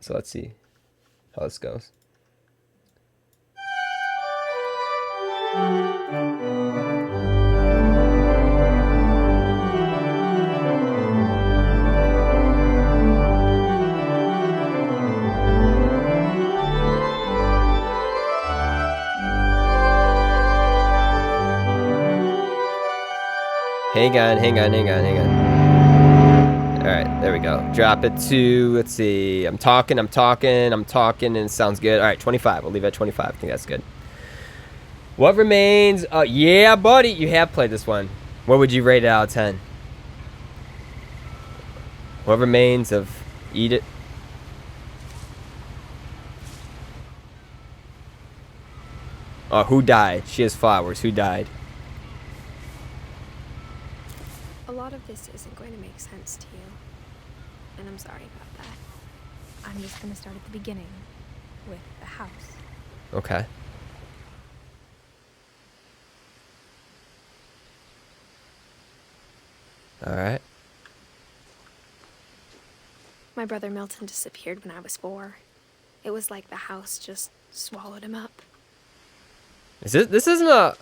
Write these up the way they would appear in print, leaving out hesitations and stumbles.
So let's see how this goes. Hang on. Alright, there we go. Drop it to, let's see. I'm talking, and it sounds good. Alright, 25. We'll leave it at 25. I think that's good. What remains? Yeah, buddy. You have played this one. What would you rate it out of 10? What remains of Edith? Oh, who died? She has flowers. Who died? A lot of this isn't going to make sense to you, and I'm sorry about that. I'm just going to start at the beginning, with the house. Okay. Alright. My brother Milton disappeared when I was 4. It was like the house just swallowed him up. This isn't a...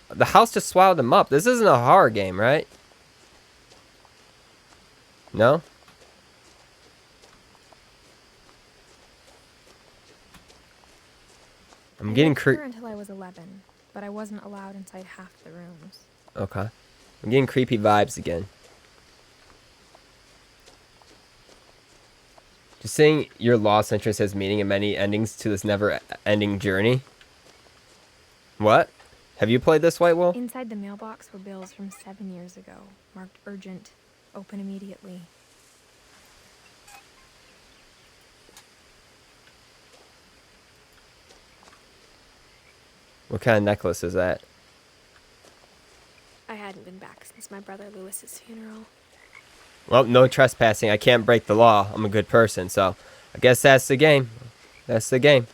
The house just swallowed him up. This isn't a horror game, right? No? I'm getting creepy until I was 11, but I wasn't allowed inside half the rooms. Okay. I'm getting creepy vibes again. Just saying your lost interest has meaning and many endings to this never-ending journey. What? Have you played this, White Wolf? Inside the mailbox were bills from 7 years ago, marked urgent, open immediately. What kind of necklace is that? I hadn't been back since my brother Lewis's funeral. Well, no trespassing. I can't break the law. I'm a good person, so I guess that's the game. That's the game.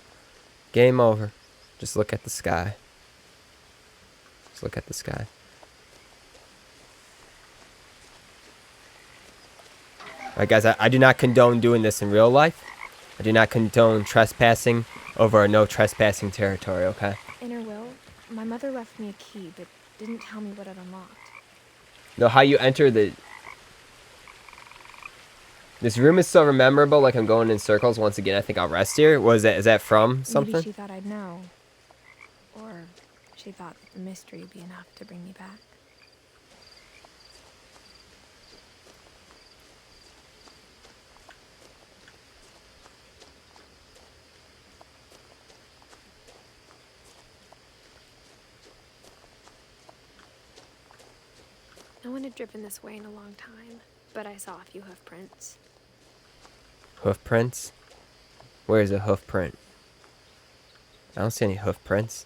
Game over. Just look at the sky. Just look at the sky. Alright, guys, I do not condone doing this in real life. I do not condone trespassing over a no trespassing territory, okay? In her will, my mother left me a key, but didn't tell me what it unlocked. No, how you enter the... This room is so memorable, like I'm going in circles once again. I think I'll rest here. Is that from something? Maybe she thought I'd know. Or she thought that the mystery would be enough to bring me back. No one had driven this way in a long time, but I saw a few hoof prints. Hoof prints? Where's a hoof print? I don't see any hoof prints.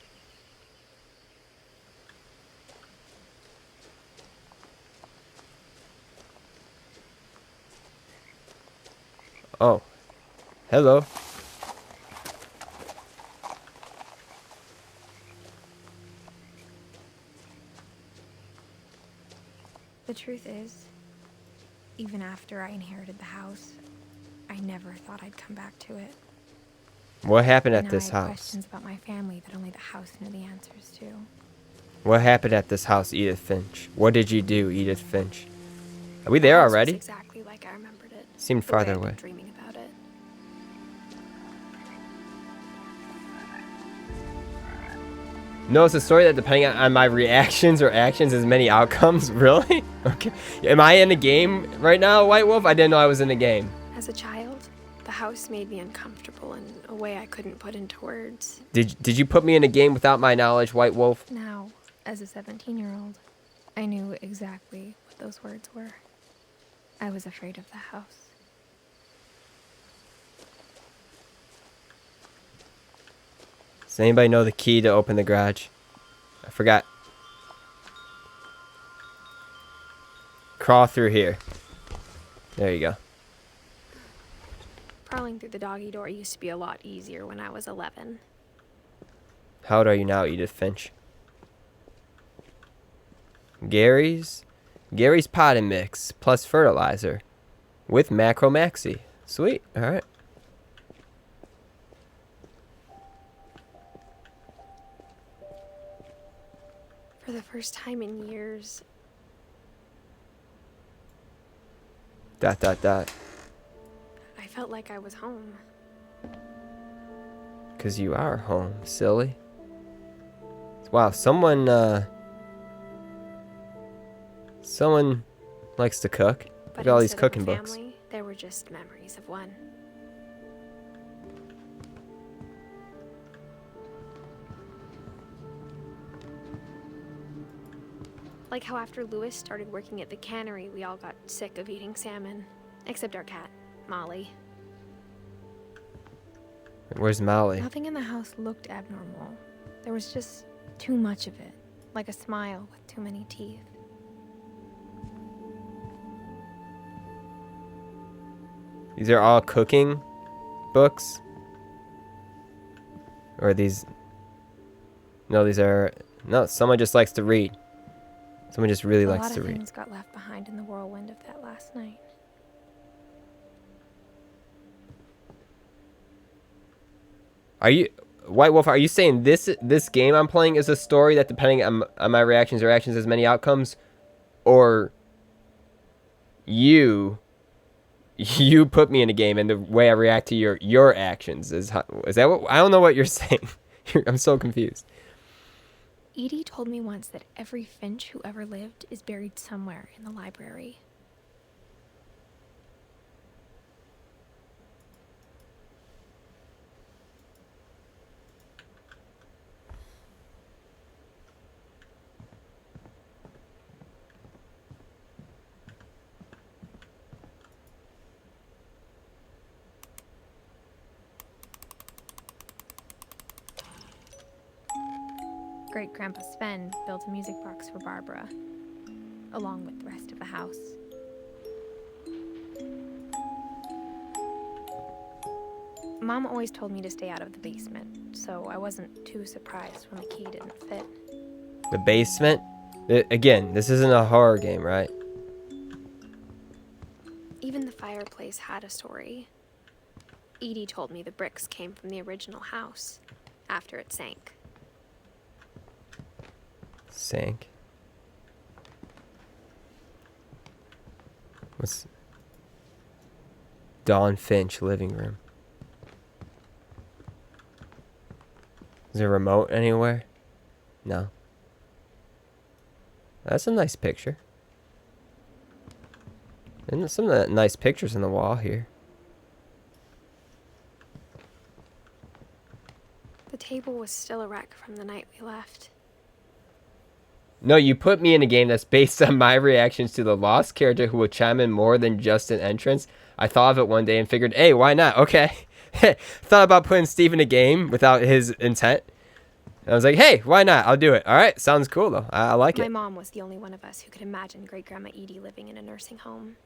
Oh. Hello. The truth is, even after I inherited the house, I never thought I'd come back to it. What happened at Now this I have house? questions about my family that only the house knew the answers to. What happened at this house, Edith Finch? What did you do, Edith Finch? Are we there The house was already? exactly like I remembered it. Seemed the way farther I'd been away. dreaming about it. No, it's a story that depending on my reactions or actions has many outcomes. Really? Okay. Am I in a game right now, White Wolf? I didn't know I was in a game. As a child, the house made me uncomfortable in a way I couldn't put into words. Did you put me in a game without my knowledge, White Wolf? Now, as a 17-year-old, I knew exactly what those words were. I was afraid of the house. Does anybody know the key to open the garage? I forgot. Crawl through here. There you go. Crawling through the doggy door used to be a lot easier when I was 11. How old are you now, Edith Finch? Gary's potting mix plus fertilizer with Macro Maxi. Sweet. All right. For the first time in years, Dot, dot, dot. I felt like I was home. 'Cause you are home, silly. Wow, someone likes to cook. Look But at all these instead of a cooking books. family, there were just memories of one. Like how after Lewis started working at the cannery, we all got sick of eating salmon. Except our cat, Molly. Where's Molly? Nothing in the house looked abnormal. There was just too much of it. Like a smile with too many teeth. These are all cooking books? Or are these... No, these are... No, someone just likes to read. Someone just really likes to A lot of read. things got left behind in the whirlwind of that last night. Are you... White Wolf, are you saying this game I'm playing is a story that depending on my reactions or actions has many outcomes? Or... You put me in a game and the way I react to your actions is that what... I don't know what you're saying. I'm so confused. Edie told me once that every Finch who ever lived is buried somewhere in the library. Great-Grandpa Sven built a music box for Barbara, along with the rest of the house. Mom always told me to stay out of the basement, so I wasn't too surprised when the key didn't fit. The basement? Again, this isn't a horror game, right? Even the fireplace had a story. Edie told me the bricks came from the original house, after it sank. Sank. What's... Dawn Finch living room. Is there a remote anywhere? No. That's a nice picture. And some of the nice pictures on the wall here. The table was still a wreck from the night we left. No, you put me in a game that's based on my reactions to the lost character who will chime in more than just an entrance. I thought of it one day and figured, hey, why not? Okay. Thought about putting Steve in a game without his intent. And I was like, hey, why not? I'll do it. All right. Sounds cool, though. I like it. My mom was the only one of us who could imagine Great-Grandma Edie living in a nursing home.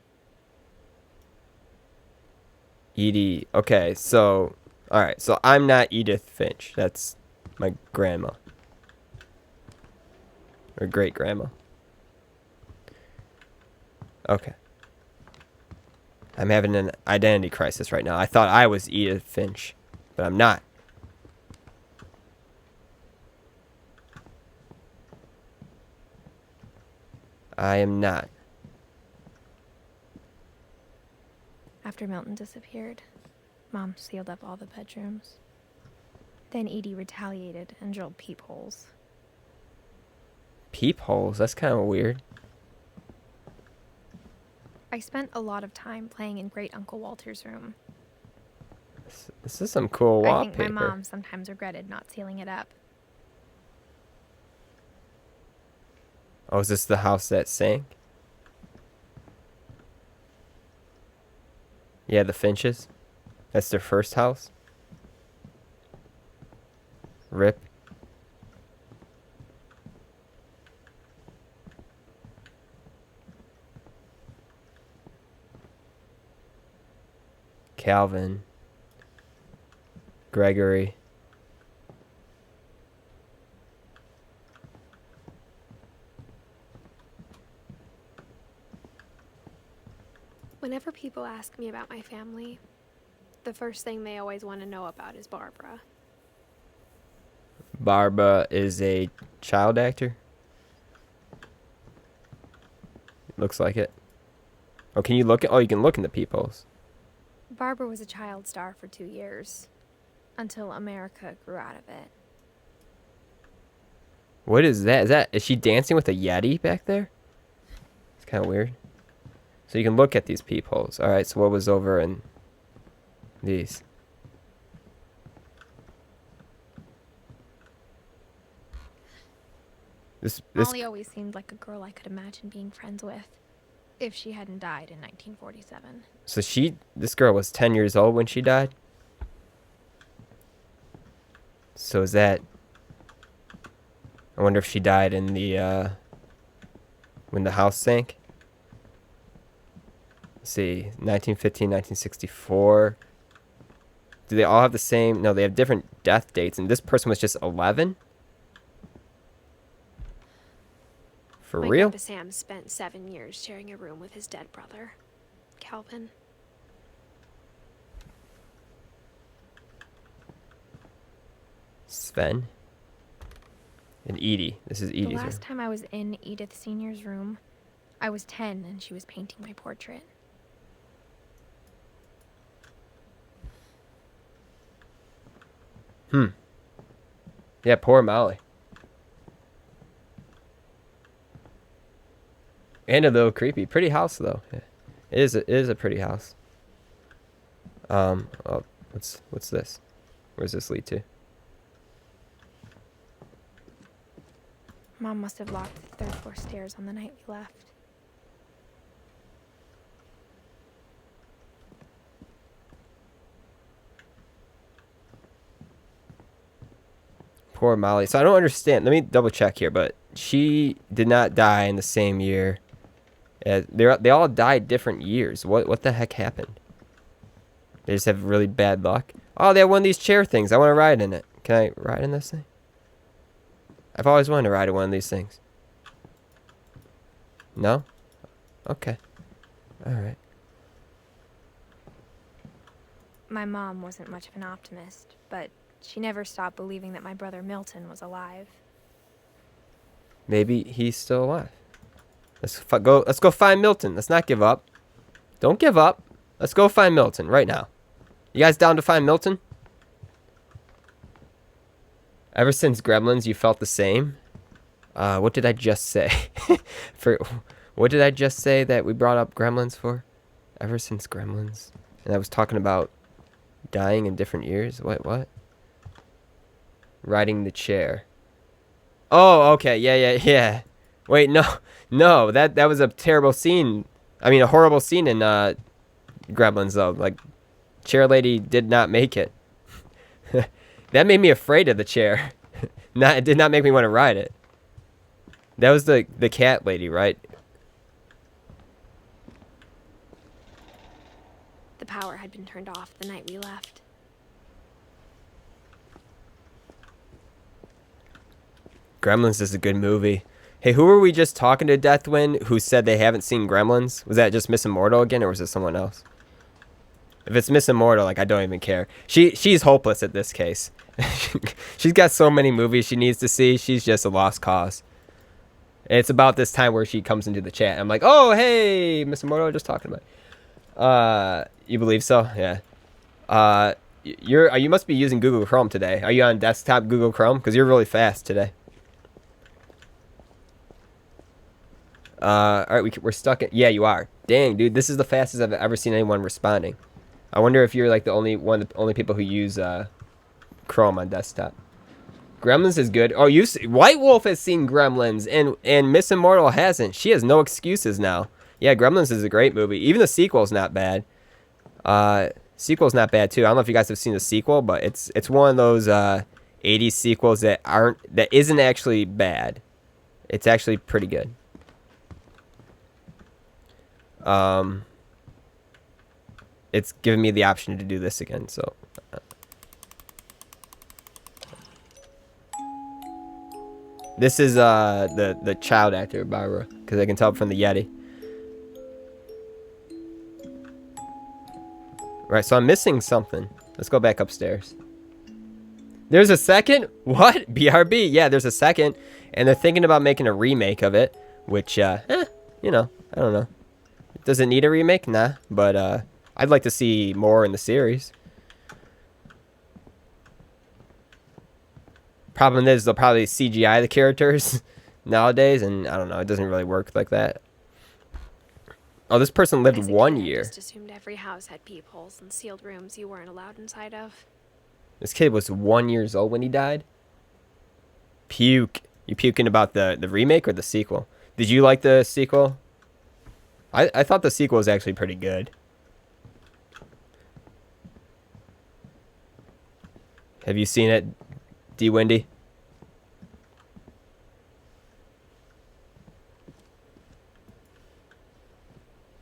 Edie. Okay, so... All right, so I'm not Edith Finch. That's my grandma. Or great-grandma. Okay. I'm having an identity crisis right now. I thought I was Edith Finch, but I'm not. I am not. After Milton disappeared, Mom sealed up all the bedrooms. Then Edie retaliated and drilled peepholes. Peepholes? That's kind of weird. I spent a lot of time playing in Great Uncle Walter's room. This is some cool wallpaper. I think my mom sometimes regretted not sealing it up. Oh, is this the house that sank? Yeah, the Finches. That's their first house. Rip. Calvin. Gregory. Whenever people ask me about my family, the first thing they always want to know about is Barbara. Barbara is a child actor? Looks like it. Oh, can you look at? Oh, you can look in the peepholes. Barbara was a child star for 2 years, until America grew out of it. What is that? Is she dancing with a Yeti back there? It's kind of weird. So you can look at these peepholes. All right. So what was over in these? This Molly always seemed like a girl I could imagine being friends with, if she hadn't died in 1947. So this girl was 10 years old when she died? So is that... I wonder if she died in the, when the house sank? Let's see, 1915, 1964. Do they all have the same... No, they have different death dates, and this person was just 11? For My real? Grandpa Sam spent 7 years sharing a room with his dead brother, Calvin. Sven? And Edie. This is Edie's The room. last time I was in Edith Sr.'s room, I was 10 and she was painting my portrait. Yeah, poor Molly. And a little creepy. Pretty house though. Yeah. It is a pretty house. Oh, what's this? Where's this lead to? Mom must have locked the third floor stairs on the night we left. Poor Molly. So I don't understand. Let me double check here, but she did not die in the same year. They all died different years. What the heck happened? They just have really bad luck. Oh, they have one of these chair things. I want to ride in it. Can I ride in this thing? I've always wanted to ride in one of these things. No? Okay. All right. My mom wasn't much of an optimist, but she never stopped believing that my brother Milton was alive. Maybe he's still alive. Let's go find Milton. Let's not give up. Don't give up. Let's go find Milton right now. You guys down to find Milton? Ever since Gremlins, you felt the same? What did I just say? What did I just say that we brought up Gremlins for? Ever since Gremlins? And I was talking about dying in different years? What? Riding the chair. Oh, okay. Yeah. Wait, no. That was a terrible scene. I mean, a horrible scene in Gremlins, though. Like, chair lady did not make it. That made me afraid of the chair. It did not make me want to ride it. That was the cat lady, right? The power had been turned off the night we left. Gremlins is a good movie. Hey, who were we just talking to, Deathwind, who said they haven't seen Gremlins? Was that just Miss Immortal again, or was it someone else? If it's Miss Immortal, like, I don't even care. She's hopeless at this case. She's got so many movies she needs to see. She's just a lost cause. It's about this time where she comes into the chat. I'm like, oh, hey, Miss Immortal, just talking about. You believe so? Yeah. You must be using Google Chrome today. Are you on desktop Google Chrome? Because you're really fast today. All right, we're stuck in. Yeah, you are. Dang, dude, this is the fastest I've ever seen anyone responding. I wonder if you're like the only people who use Chrome on desktop. Gremlins is good. Oh, White Wolf has seen Gremlins, and Miss Immortal hasn't. She has no excuses now. Yeah, Gremlins is a great movie. Even the sequel's not bad. Sequel's not bad too. I don't know if you guys have seen the sequel, but it's one of those 80s sequels that isn't actually bad. It's actually pretty good. It's given me the option to do this again, so. This is the child actor, Barbara, because I can tell from the Yeti. Right, so I'm missing something. Let's go back upstairs. There's a second? What? BRB? Yeah, there's a second. And they're thinking about making a remake of it, which, you know, I don't know. Does it need a remake? Nah, but I'd like to see more in the series. Problem is, they'll probably CGI the characters nowadays, and I don't know, it doesn't really work like that. Oh, this person lived As a 1 kid, I year. just assumed every house had peepholes and sealed rooms you weren't allowed inside of. This kid was 1 year old when he died. Puke. You puking about the remake or the sequel? Did you like the sequel? I thought the sequel was actually pretty good. Have you seen it, D. Wendy?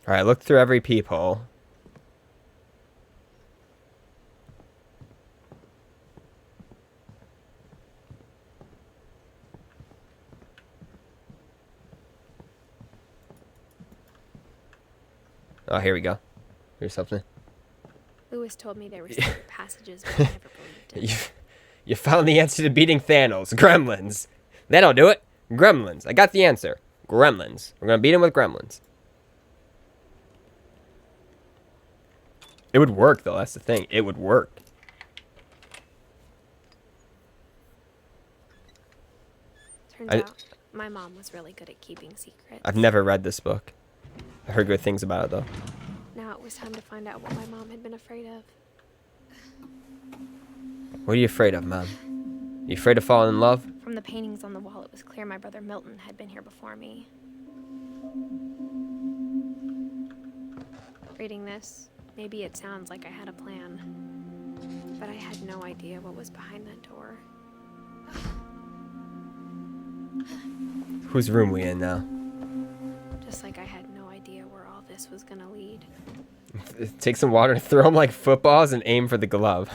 All right, look through every peephole. Oh, here we go. Here's something. Lewis told me there were secret passages, but I never believed it. You found the answer to beating Thanos. Gremlins. That'll do it. Gremlins. I got the answer. Gremlins. We're going to beat him with gremlins. It would work, though. That's the thing. It would work. Turns out, my mom was really good at keeping secrets. I've never read this book. I heard good things about it, though. Now it was time to find out what my mom had been afraid of. What are you afraid of, Mom? You afraid of falling in love? From the paintings on the wall, it was clear my brother Milton had been here before me. Reading this, maybe it sounds like I had a plan, but I had no idea what was behind that door. Whose room we in now? Just like I had no idea where all this was gonna lead. Take some water and throw them like footballs and aim for the glove.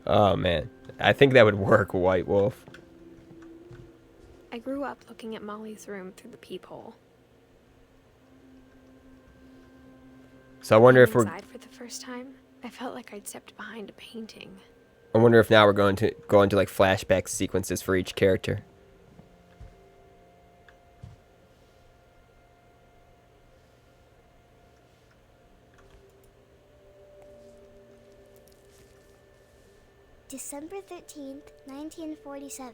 Oh, man. I think that would work, White Wolf. I grew up looking at Molly's room through the peephole. So I wonder if we're... Inside for the first time, I felt like I'd stepped behind a painting. I wonder if now we're going to go into like flashback sequences for each character. December 13th, 1947.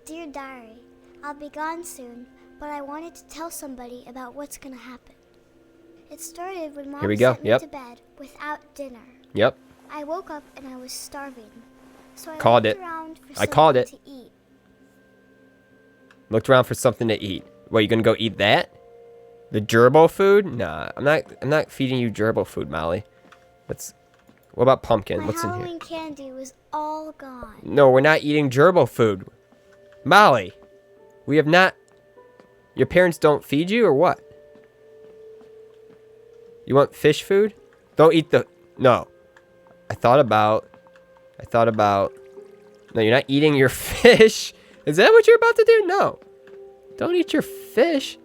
Dear Diary, I'll be gone soon, but I wanted to tell somebody about what's gonna happen. It started when Mom Here we go. sent me Yep. to bed without dinner. Yep. I woke up and I was starving, so I Called looked it. around for I called something it. to eat. Looked around for something to eat. What, you gonna go eat that? The gerbil food? Nah, I'm not feeding you gerbil food, Molly. What about pumpkin? My What's in Halloween here? candy was all gone. No, we're not eating gerbil food. Molly, we have not... Your parents don't feed you or what? You want fish food? Don't eat the... No. I thought about... No, you're not eating your fish. Is that what you're about to do? No. Don't eat your fish.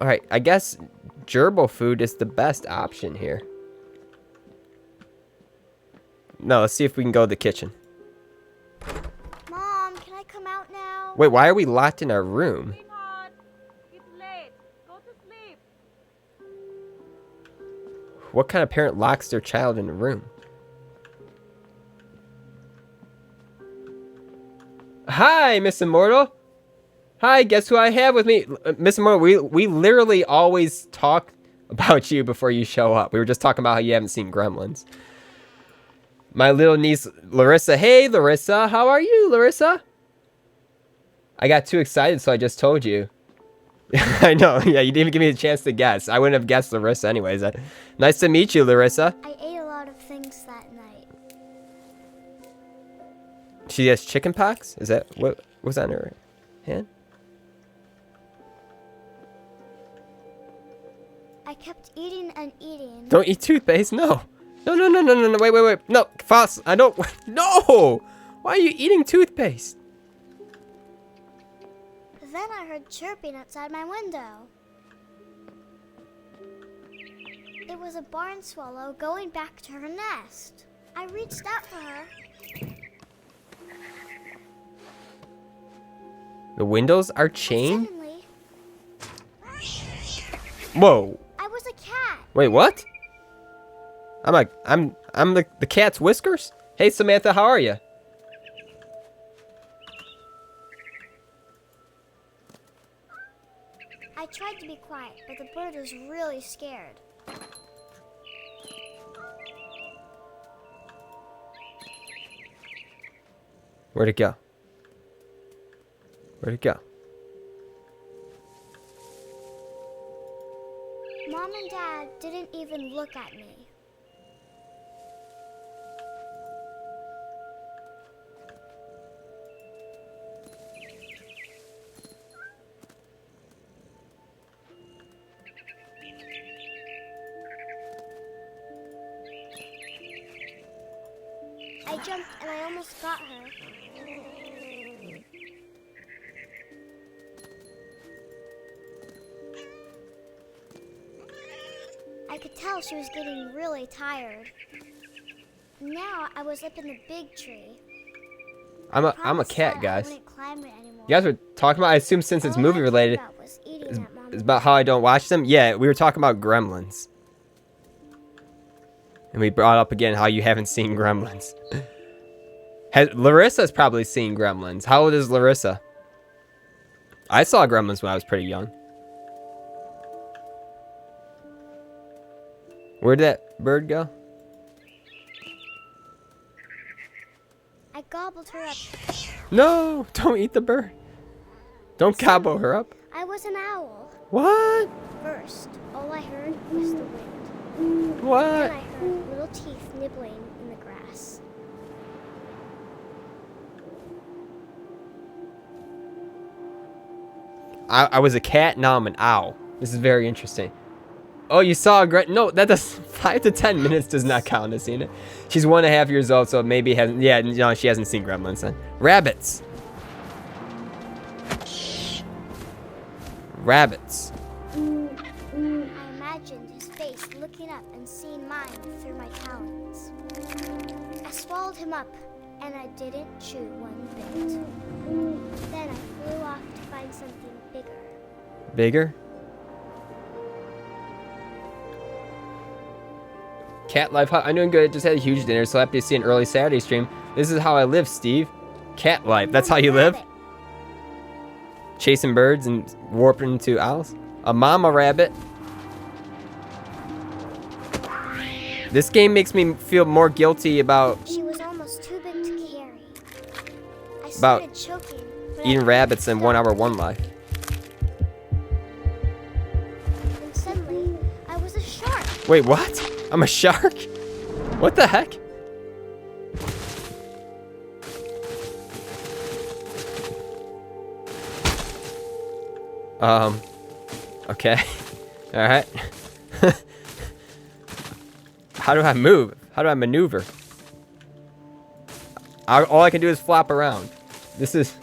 Alright, I guess gerbil food is the best option here. No, let's see if we can go to the kitchen. Mom, can I come out now? Wait, why are we locked in our room? Sweetheart, it's late. Go to sleep. What kind of parent locks their child in a room? Hi, Miss Immortal. Hi, guess who I have with me? Miss Immortal, we literally always talk about you before you show up. We were just talking about how you haven't seen Gremlins. My little niece, Larissa. Hey, Larissa. How are you, Larissa? I got too excited, so I just told you. I know. Yeah, you didn't even give me a chance to guess. I wouldn't have guessed Larissa anyways. Nice to meet you, Larissa. I ate a lot of things that night. She has chicken pox? Is that what was on her hand? I kept eating and eating. Don't eat toothpaste. No. No, no, no, no, no, no. Wait. No, Foss. I don't. No. Why are you eating toothpaste? Then I heard chirping outside my window. It was a barn swallow going back to her nest. I reached out for her. The windows are But chained? suddenly, Whoa. I was a cat. Wait, what? I'm the cat's whiskers? Hey, Samantha, how are you? I tried to be quiet, but the bird was really scared. Where'd it go? Where'd it go? Mom and Dad didn't even look at me. I jumped and I almost got her. I could tell she was getting really tired. Now I was up in the big tree. I'm a Promised cat, Dad I guys. wouldn't climb it anymore. You guys were talking about, I assume since it's All I movie cared related, about was eating at Mom it's and about how I don't watch them. Yeah, we were talking about Gremlins. And we brought up again how you haven't seen Gremlins. Larissa's probably seen Gremlins. How old is Larissa? I saw Gremlins when I was pretty young. Where'd that bird go? I gobbled her up. No, don't eat the bird. Don't gobble her up. I was an owl. What? First, all I heard was the wind. What? Then I heard little teeth nibbling in the grass. I was a cat, now I'm an owl. This is very interesting. Oh, you saw a no, that does 5 to 10 minutes does not count as seeing it. She's 1.5 years old, so maybe hasn't. Yeah, no, she hasn't seen Gremlins then. Rabbits. Rabbits. I imagined his face looking up and seeing mine through my talons. I swallowed him up, and I didn't chew one bit. Then I flew off to find something bigger. Bigger? Cat life. I'm doing good. Just had a huge dinner, so happy to see an early Saturday stream. This is how I live, Steve. Cat life. That's how you live? Rabbit. Chasing birds and warping into owls? A mama rabbit. This game makes me feel more guilty about She was almost too big to carry. I About started choking, but eating I rabbits in couldn't 1 stop. hour 1 life. And suddenly, I was a shark. Wait, what? I'm a shark? What the heck? Okay. Alright. How do I move? How do I maneuver? All I can do is flop around. This is...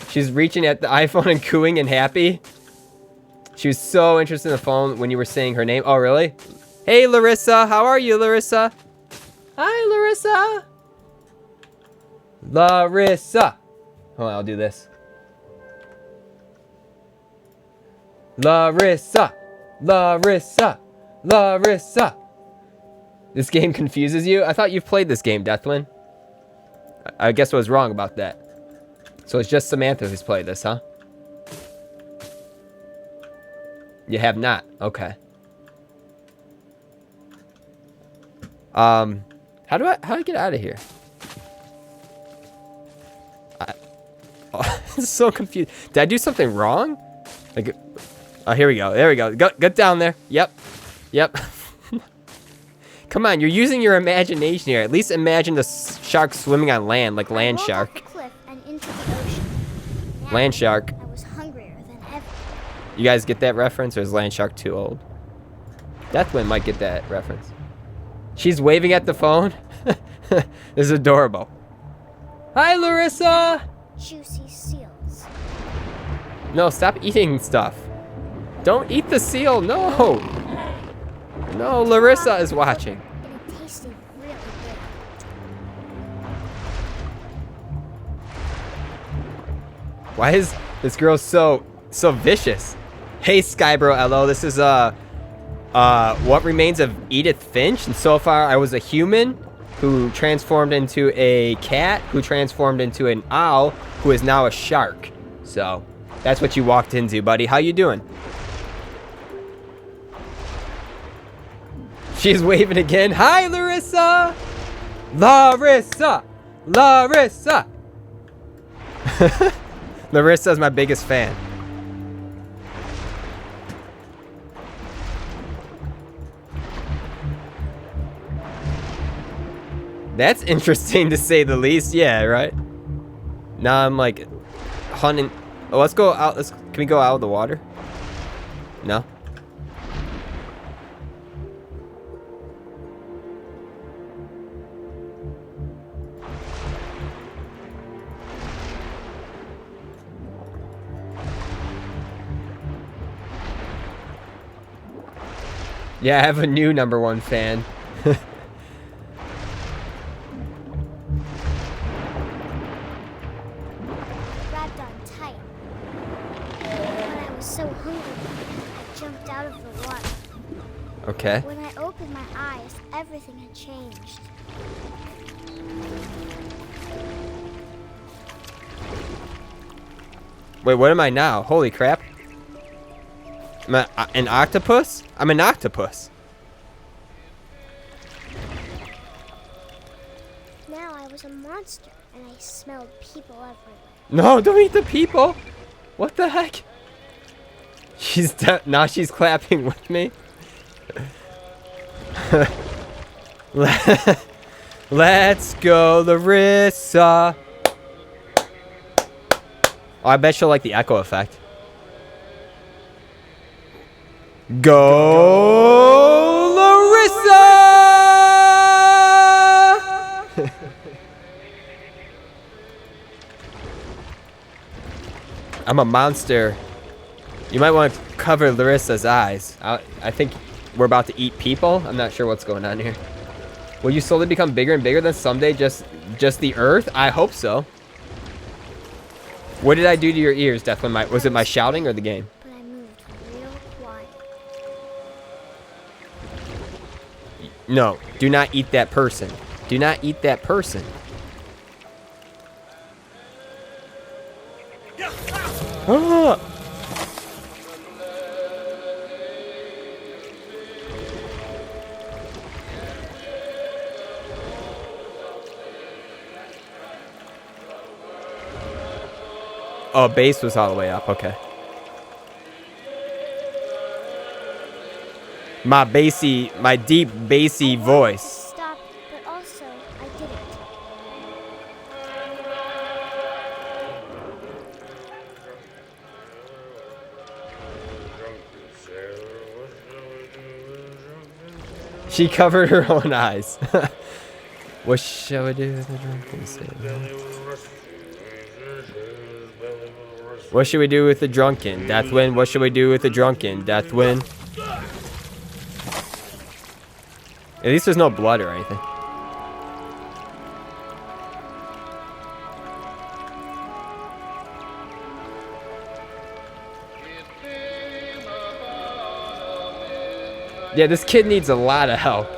She's reaching at the iPhone and cooing and happy. She was so interested in the phone when you were saying her name. Oh, really? Hey, Larissa. How are you, Larissa? Hi, Larissa. Larissa. Hold on, I'll do this. Larissa. Larissa. Larissa. This game confuses you? I thought you've played this game, Deathwin. I guess I was wrong about that. So it's just Samantha who's played this, huh? You have not. Okay. How do I get out of here? I'm so confused. Did I do something wrong? Like, oh, here we go. There we go. Get down there. Yep. Yep. Come on, you're using your imagination here. At least imagine the shark swimming on land, like land I rolled shark. off the cliff and into the ocean. Now, Land shark. I was hungrier than ever. You guys get that reference, or is land shark too old? Deathwind might get that reference. She's waving at the phone. This is adorable. Hi, Larissa. Juicy seals. No, stop eating stuff. Don't eat the seal. No. No, Larissa is watching. And it tasted really good. Why is this girl so vicious? Hey, Skybro LO, this is What Remains of Edith Finch, and so far I was a human who transformed into a cat, who transformed into an owl, who is now a shark. So, that's what you walked into, buddy. How you doing? She's waving again. Hi, Larissa! Larissa! Larissa! Larissa's my biggest fan. That's interesting to say the least. Yeah, right? Now I'm like hunting. Oh, let's go out. Can we go out of the water? No? Yeah, I have a new #1 fan. Grabbed on tight. When I was so hungry, I jumped out of the water. Okay. When I opened my eyes, everything had changed. Wait, what am I now? Holy crap. Am I an octopus? I'm an octopus. Now I was a monster, and I smelled people everywhere. No, don't eat the people. What the heck? Now she's clapping with me. Let's go, Larissa. Oh, I bet she'll like the echo effect. Go, Larissa! I'm a monster. You might want to cover Larissa's eyes. I think we're about to eat people. I'm not sure what's going on here. Will you slowly become bigger and bigger, then someday just the earth? I hope so. What did I do to your ears, Deathwin? Was it my shouting or the game? But I moved real quiet. No, do not eat that person. Do not eat that person. Ah! Oh, bass was all the way up. Okay. My deep bassy voice. Stop, but also I didn't. She covered her own eyes. What shall we do with the drunken sailor? What should we do with the drunken? Deathwin, what should we do with the drunken? Deathwin. At least there's no blood or anything. Yeah, this kid needs a lot of help.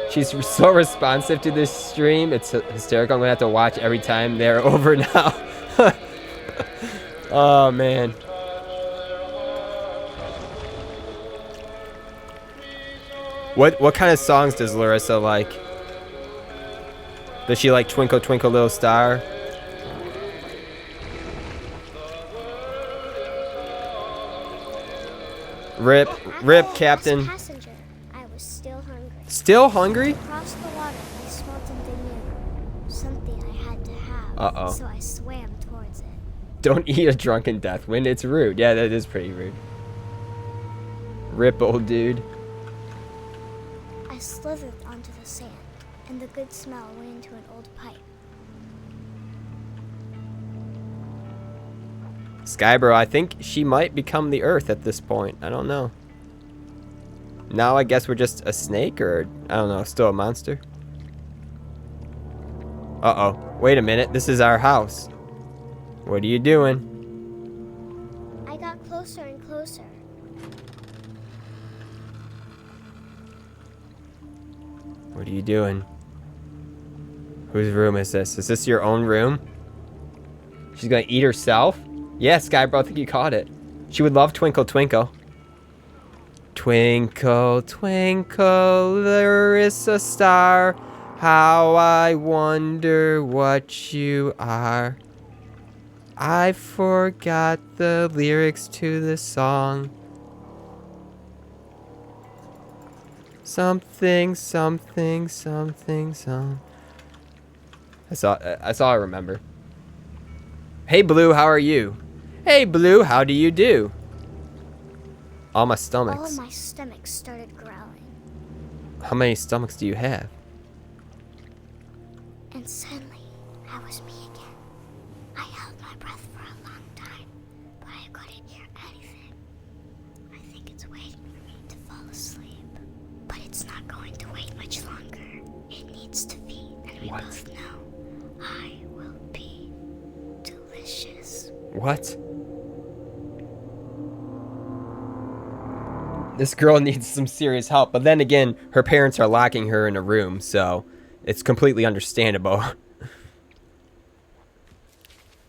She's so responsive to this stream. It's hysterical. I'm gonna have to watch every time they're over now. Oh, man. What kind of songs does Larissa like? Does she like Twinkle Twinkle Little Star? Rip, Captain. Passenger, I was still hungry. Still hungry? Across the water, I smelled something new. Something I had to have. Uh-oh. So I swam towards it. Don't eat a drunken Deathwind. It's rude. Yeah, that is pretty rude. Rip, old dude. I slithered onto the sand, and the good smell went into an old pipe. Skybro, I think she might become the Earth at this point. I don't know. Now I guess we're just a snake, or I don't know, still a monster. Uh-oh. Wait a minute. This is our house. What are you doing? What are you doing? Whose room is this? Is this your own room? She's gonna eat herself? Yes, Skybro, I think you caught it. She would love Twinkle Twinkle. Twinkle, twinkle, there is a star. How I wonder what you are. I forgot the lyrics to the song. Something, something, something, some. That's all I remember. Hey, Blue, how are you? Hey, Blue, how do you do? All my All stomachs. my stomach started growling, How many stomachs do you have? and suddenly I was me again. I held my breath for a long time, but I couldn't hear anything. I think it's waiting for me to fall asleep, but it's not going to wait much longer. It needs to feed, and we What? both know I will be delicious. What? This girl needs some serious help, but then again, her parents are locking her in a room, so it's completely understandable.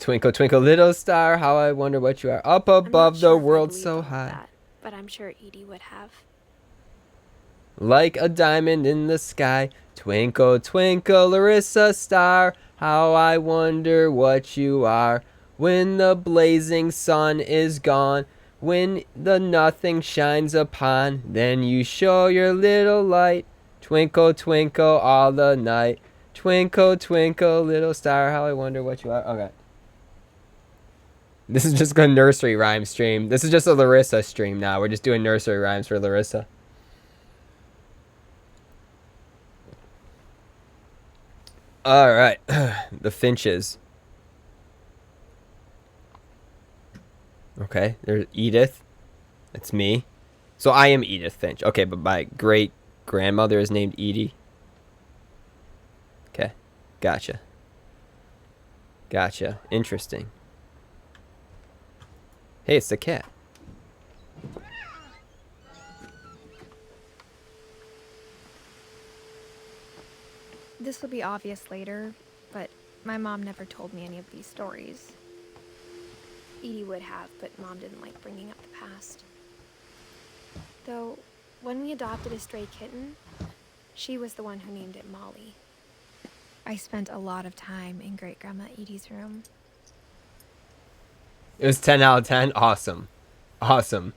Twinkle, twinkle, little star, how I wonder what you are. Up I'm not above sure the if I world believe so all of high. that, but I'm sure Edie would have. Like a diamond in the sky. Twinkle, twinkle, Larissa star, how I wonder what you are. When the blazing sun is gone, when the nothing shines upon, then you show your little light. Twinkle, twinkle, all the night. Twinkle, twinkle, little star, how I wonder what you are. Okay. This is just a nursery rhyme stream. This is just a Larissa stream now. We're just doing nursery rhymes for Larissa. All right. The Finches. Okay, there's Edith. That's me. So I am Edith Finch. Okay, but my great grandmother is named Edie. Okay, gotcha. Gotcha. Interesting. Hey, it's the cat. This will be obvious later, but my mom never told me any of these stories. Edie would have, but Mom didn't like bringing up the past. Though, when we adopted a stray kitten, she was the one who named it Molly. I spent a lot of time in Great Grandma Edie's room. It was 10 out of 10. Awesome. Awesome.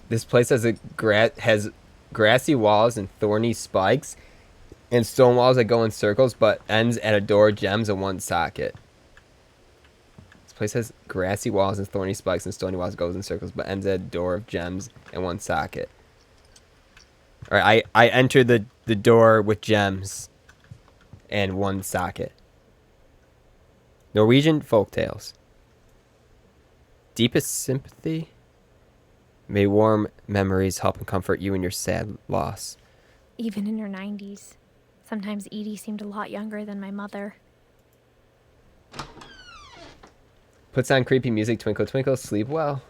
This place has has grassy walls and thorny spikes and stone walls that go in circles but ends at a door, gems, and one socket. This place has grassy walls and thorny spikes and stony walls goes in circles but ends at a door of gems and one socket. Alright, I entered the door with gems and one socket. Norwegian folktales. Deepest sympathy. May warm memories help and comfort you in your sad loss. Even in her 90s. Sometimes Edie seemed a lot younger than my mother. Puts on creepy music, twinkle twinkle, sleep well.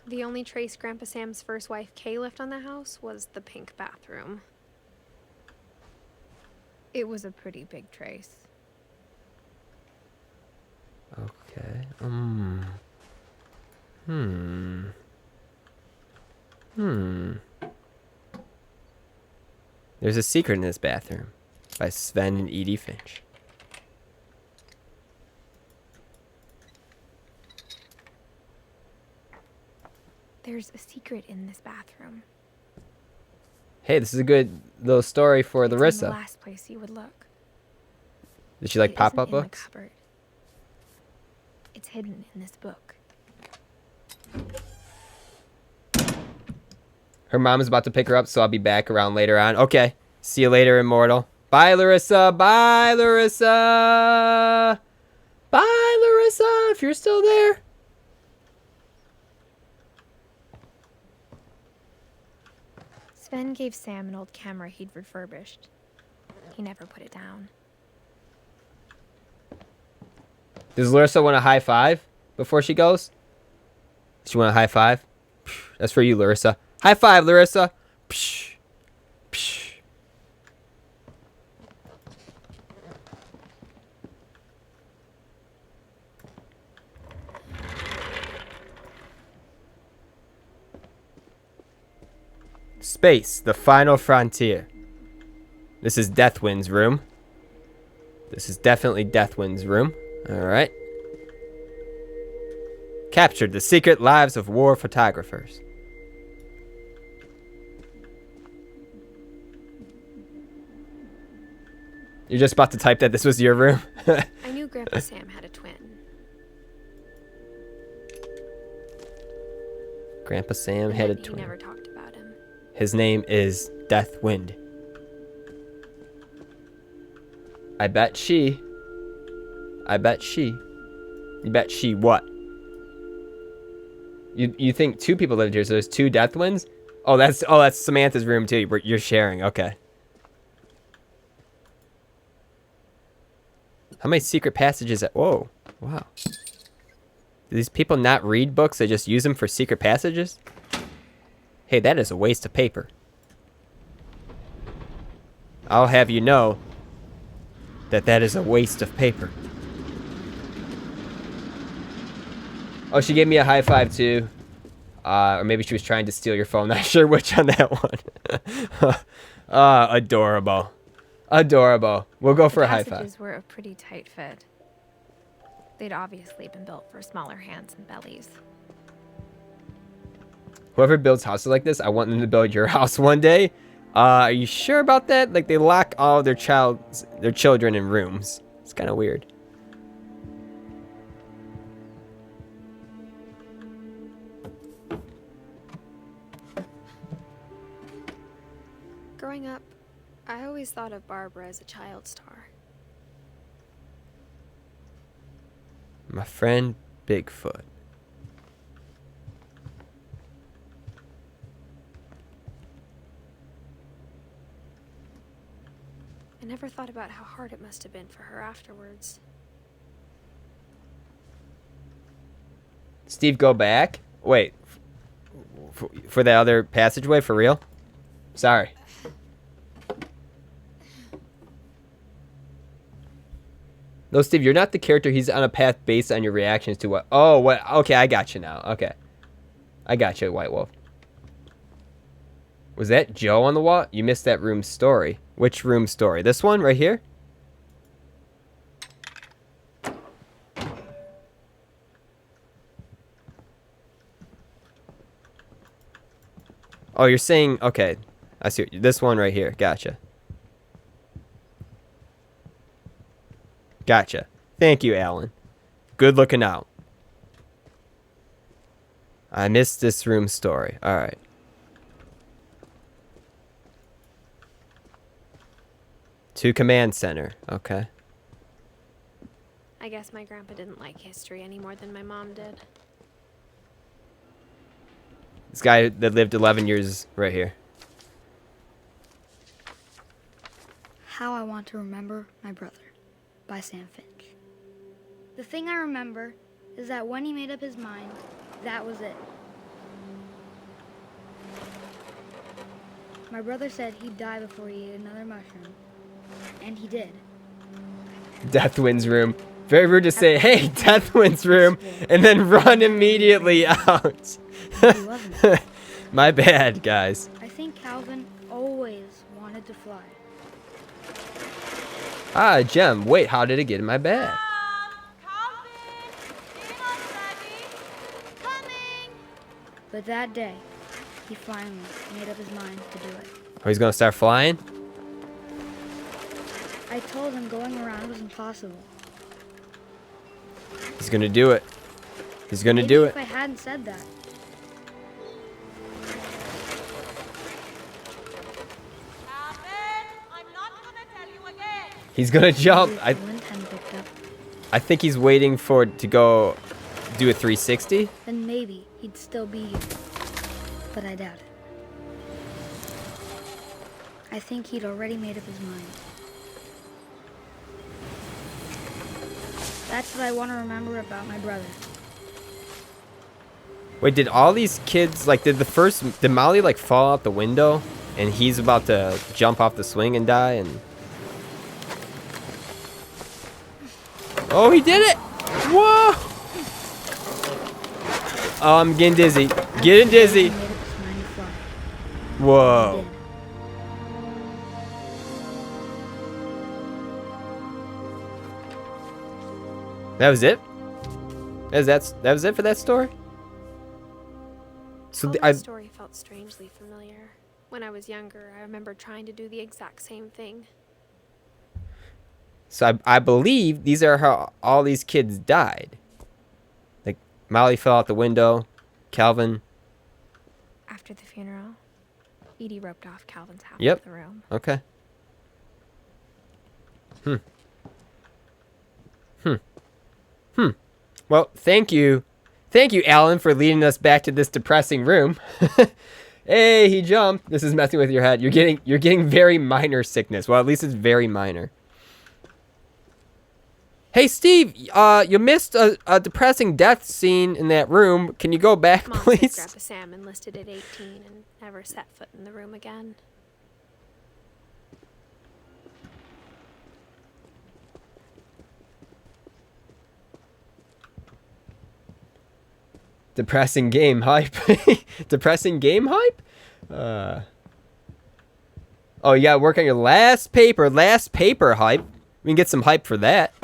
The only trace Grandpa Sam's first wife, Kay, left on the house was the pink bathroom. It was a pretty big trace. Okay. There's a secret in this bathroom by Sven and Edith Finch. There's a secret in this bathroom. Hey, this is a good little story for It's in Larissa. the last place you would look. Did she like It pop-up isn't in the books? cupboard. It's hidden in this book. Her mom is about to pick her up, so I'll be back around later on. Okay. See you later, Immortal. Bye, Larissa. Bye, Larissa. Bye, Larissa, if you're still there. Sven gave Sam an old camera he'd refurbished. He never put it down. Does Larissa want a high five before she goes? Does she want a high five? That's for you, Larissa. High five, Larissa. Psh, psh, Space, the final frontier. This is Deathwind's room. This is definitely Deathwind's room. Alright. Captured the secret lives of war photographers. You're just about to type that this was your room? I knew Grandpa Sam had a twin. Grandpa Sam had a twin. He never talked about him. His name is Deathwind. I bet she. You bet she what? You think two people lived here, so there's two Deathwinds? Oh, that's Samantha's room too. You're sharing. Okay. How many secret passages? Whoa. Wow. Do these people not read books? They just use them for secret passages? Hey, that is a waste of paper. I'll have you know that is a waste of paper. Oh, she gave me a high five too. Or maybe she was trying to steal your phone. Not sure which on that one. Adorable. Adorable. We'll go for a high five. The passages were a pretty tight fit. They'd obviously been built for smaller hands and bellies. Whoever builds houses like this, I want them to build your house one day. Are you sure about that? Like, they lock all their children in rooms. It's kind of weird. Growing up, I always thought of Barbara as a child star. My friend Bigfoot. I never thought about how hard it must have been for her afterwards. Steve, go back. Wait. For the other passageway, for real? Sorry. No, Steve, you're not the character. He's on a path based on your reactions to what... Oh, what? Okay, I got you now. Okay. I got you, White Wolf. Was that Joe on the wall? You missed that room story. Which room story? This one right here? Oh, you're saying... Okay. I see. This one right here. Gotcha. Gotcha. Thank you, Alan. Good looking out. I missed this room story. Alright. To command center. Okay. I guess my grandpa didn't like history any more than my mom did. This guy that lived 11 years right here. How I Want to Remember My Brother by Sam Finch. The thing I remember is that when he made up his mind, that was it. My brother said he'd die before he ate another mushroom, and he did. Deathwind's room. Very rude to say, hey, Deathwind's room, and then run immediately out. He wasn't. My bad, guys. I think Calvin always wanted to fly. Ah, Gem. Wait, how did it get in my bag? But that day, he finally made up his mind to do it. Oh, he's gonna start flying? I told him going around was impossible. He's gonna do it. He's gonna Maybe do if it. I hadn't said that. He's gonna jump. I think he's waiting for it to go do a 360. Then maybe he'd still be here. But I doubt it. I think he'd already made up his mind. That's what I want to remember about my brother. Wait, did all these kids, like, did Molly, like, fall out the window? And he's about to jump off the swing and die? And oh, he did it! Whoa! Oh, I'm getting dizzy. Getting dizzy. Whoa. That was it? That was it for that story? So The story felt strangely familiar. When I was younger, I remember trying to do the exact same thing. So I believe these are how all these kids died. Like, Molly fell out the window. Calvin. After the funeral, Edie roped off Calvin's half Yep. of the room. Okay. Well, thank you. Thank you, Alan, for leading us back to this depressing room. Hey, he jumped. This is messing with your head. You're getting very minor sickness. Well, at least it's very minor. Hey, Steve, you missed a depressing death scene in that room. Can you go back, Mom please? said Grandpa Sam enlisted at 18 and never set foot in the room again. Depressing game hype. Depressing game hype? Oh, you gotta work on your last paper. Last paper hype. We can get some hype for that.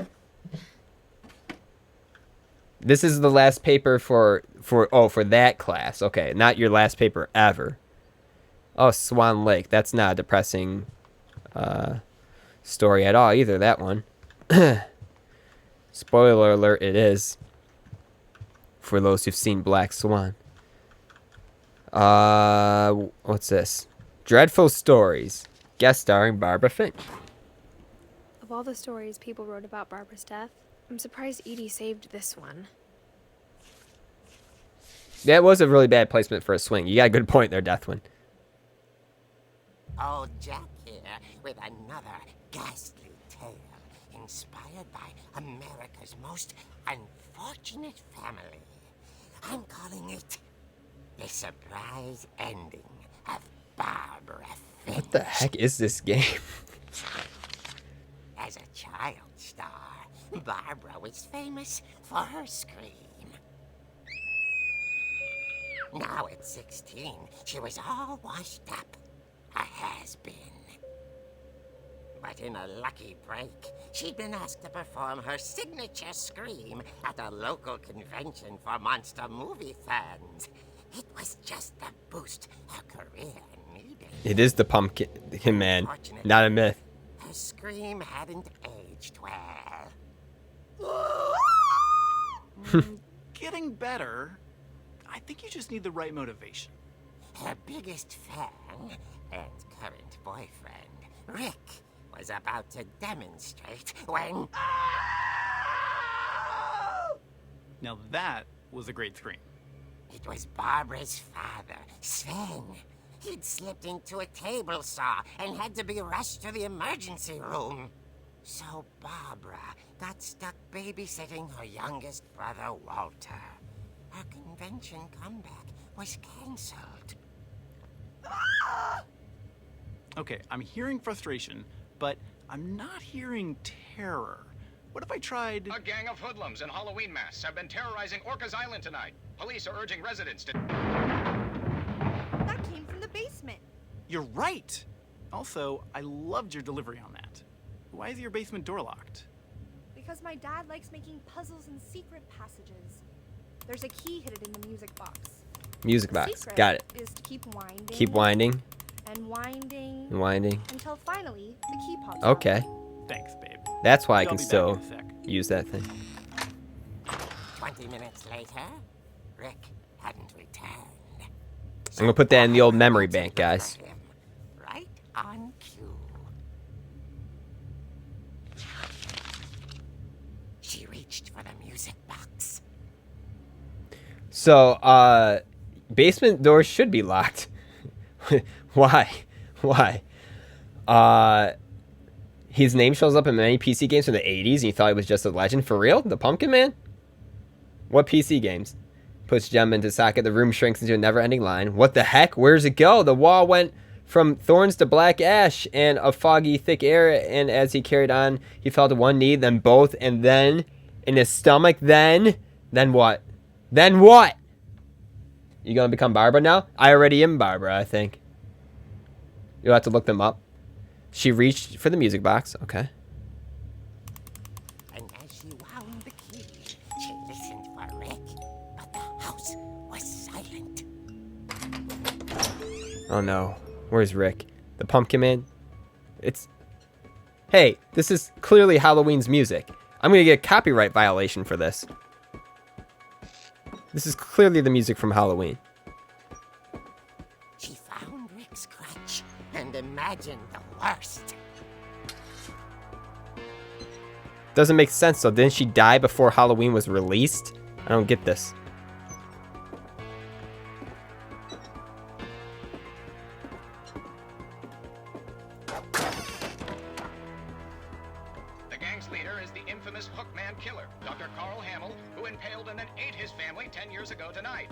This is the last paper for that class. Okay, not your last paper ever. Oh, Swan Lake. That's not a depressing story at all either, that one. Spoiler alert, it is. For those who've seen Black Swan. What's this? Dreadful Stories. Guest starring Barbara Finch. Of all the stories people wrote about Barbara's death, I'm surprised Edie saved this one. That was a really bad placement for a swing. You got a good point there, Deathwind. Old Jack here with another ghastly tale inspired by America's most unfortunate family. I'm calling it The Surprise Ending of Barbara Finch. What the heck is this game? As a child star, Barbara was famous for her scream. Now at 16, she was all washed up. A has-been. But in a lucky break, she'd been asked to perform her signature scream at a local convention for monster movie fans. It was just the boost her career needed. It is the Pumpkin Man, not a myth. Her scream hadn't aged well. Getting better. I think you just need the right motivation. Her biggest fan and current boyfriend, Rick, was about to demonstrate when... Now that was a great scream. It was Barbara's father, Sven. He'd slipped into a table saw and had to be rushed to the emergency room. So Barbara got stuck babysitting her youngest brother, Walter. Her convention comeback was cancelled. Okay, I'm hearing frustration, but I'm not hearing terror. What if I tried... A gang of hoodlums in Halloween masks have been terrorizing Orcas Island tonight. Police are urging residents to... That came from the basement. You're right! Also, I loved your delivery on that. Why is your basement door locked? Because my dad likes making puzzles and secret passages. There's a key hidden in the music box. Music The box. secret Got it. is to keep winding. Keep winding. And winding. And winding. Until finally, the key pops Okay. out. Thanks, babe. That's why I I'll can be back still in a sec. use that thing. 20 minutes later, Rick hadn't returned. I'm gonna put that in the old memory bank, guys. Right on cue. She reached for the music box. So, basement doors should be locked. Why? Why? His name shows up in many PC games from the 80s, and you thought he was just a legend? For real? The Pumpkin Man? What PC games? Puts gem into socket, the room shrinks into a never-ending line. What the heck? Where's it go? The wall went from thorns to black ash and a foggy, thick air, and as he carried on, he fell to one knee, then both, and then in his stomach, then what? Then what? You gonna become Barbara now? I already am Barbara, I think. You'll have to look them up. She reached for the music box. Okay. And as she wound the key, she listened for Rick, but the house was silent. Oh no. Where's Rick? The Pumpkin Man? Hey, this is clearly Halloween's music. I'm gonna get a copyright violation for this. This is clearly the music from Halloween. She found Rick's crutch and imagined the worst. Doesn't make sense though. Didn't she die before Halloween was released? I don't get this. The gang's leader is the infamous Hookman killer, Dr. Carl Hamill, who impaled and then ate his family 10 years ago tonight.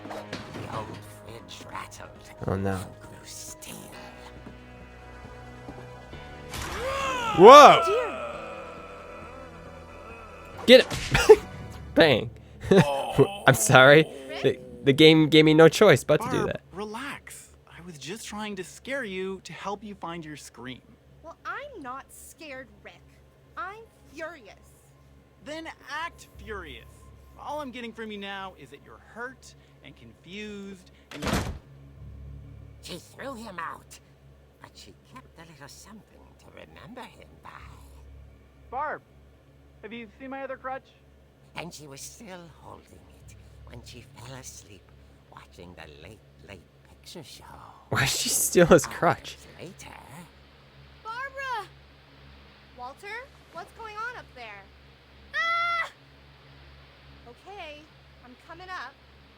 The old fridge rattled. Oh no. And grew still. Whoa! Get it! Bang. I'm sorry. The game gave me no choice but to do Barb, that. relax. I was just trying to scare you to help you find your scream. Well, I'm not scared, Rick. I'm furious. Then act furious. All I'm getting from you now is that you're hurt and confused and you're... She threw him out, but she kept a little something to remember him by. Barb, have you seen my other crutch? And she was still holding it when she fell asleep watching the late picture show. Why did she steal his crutch? Hours later, Barbara! Walter, what's going on up there? Ah! Okay, I'm coming up,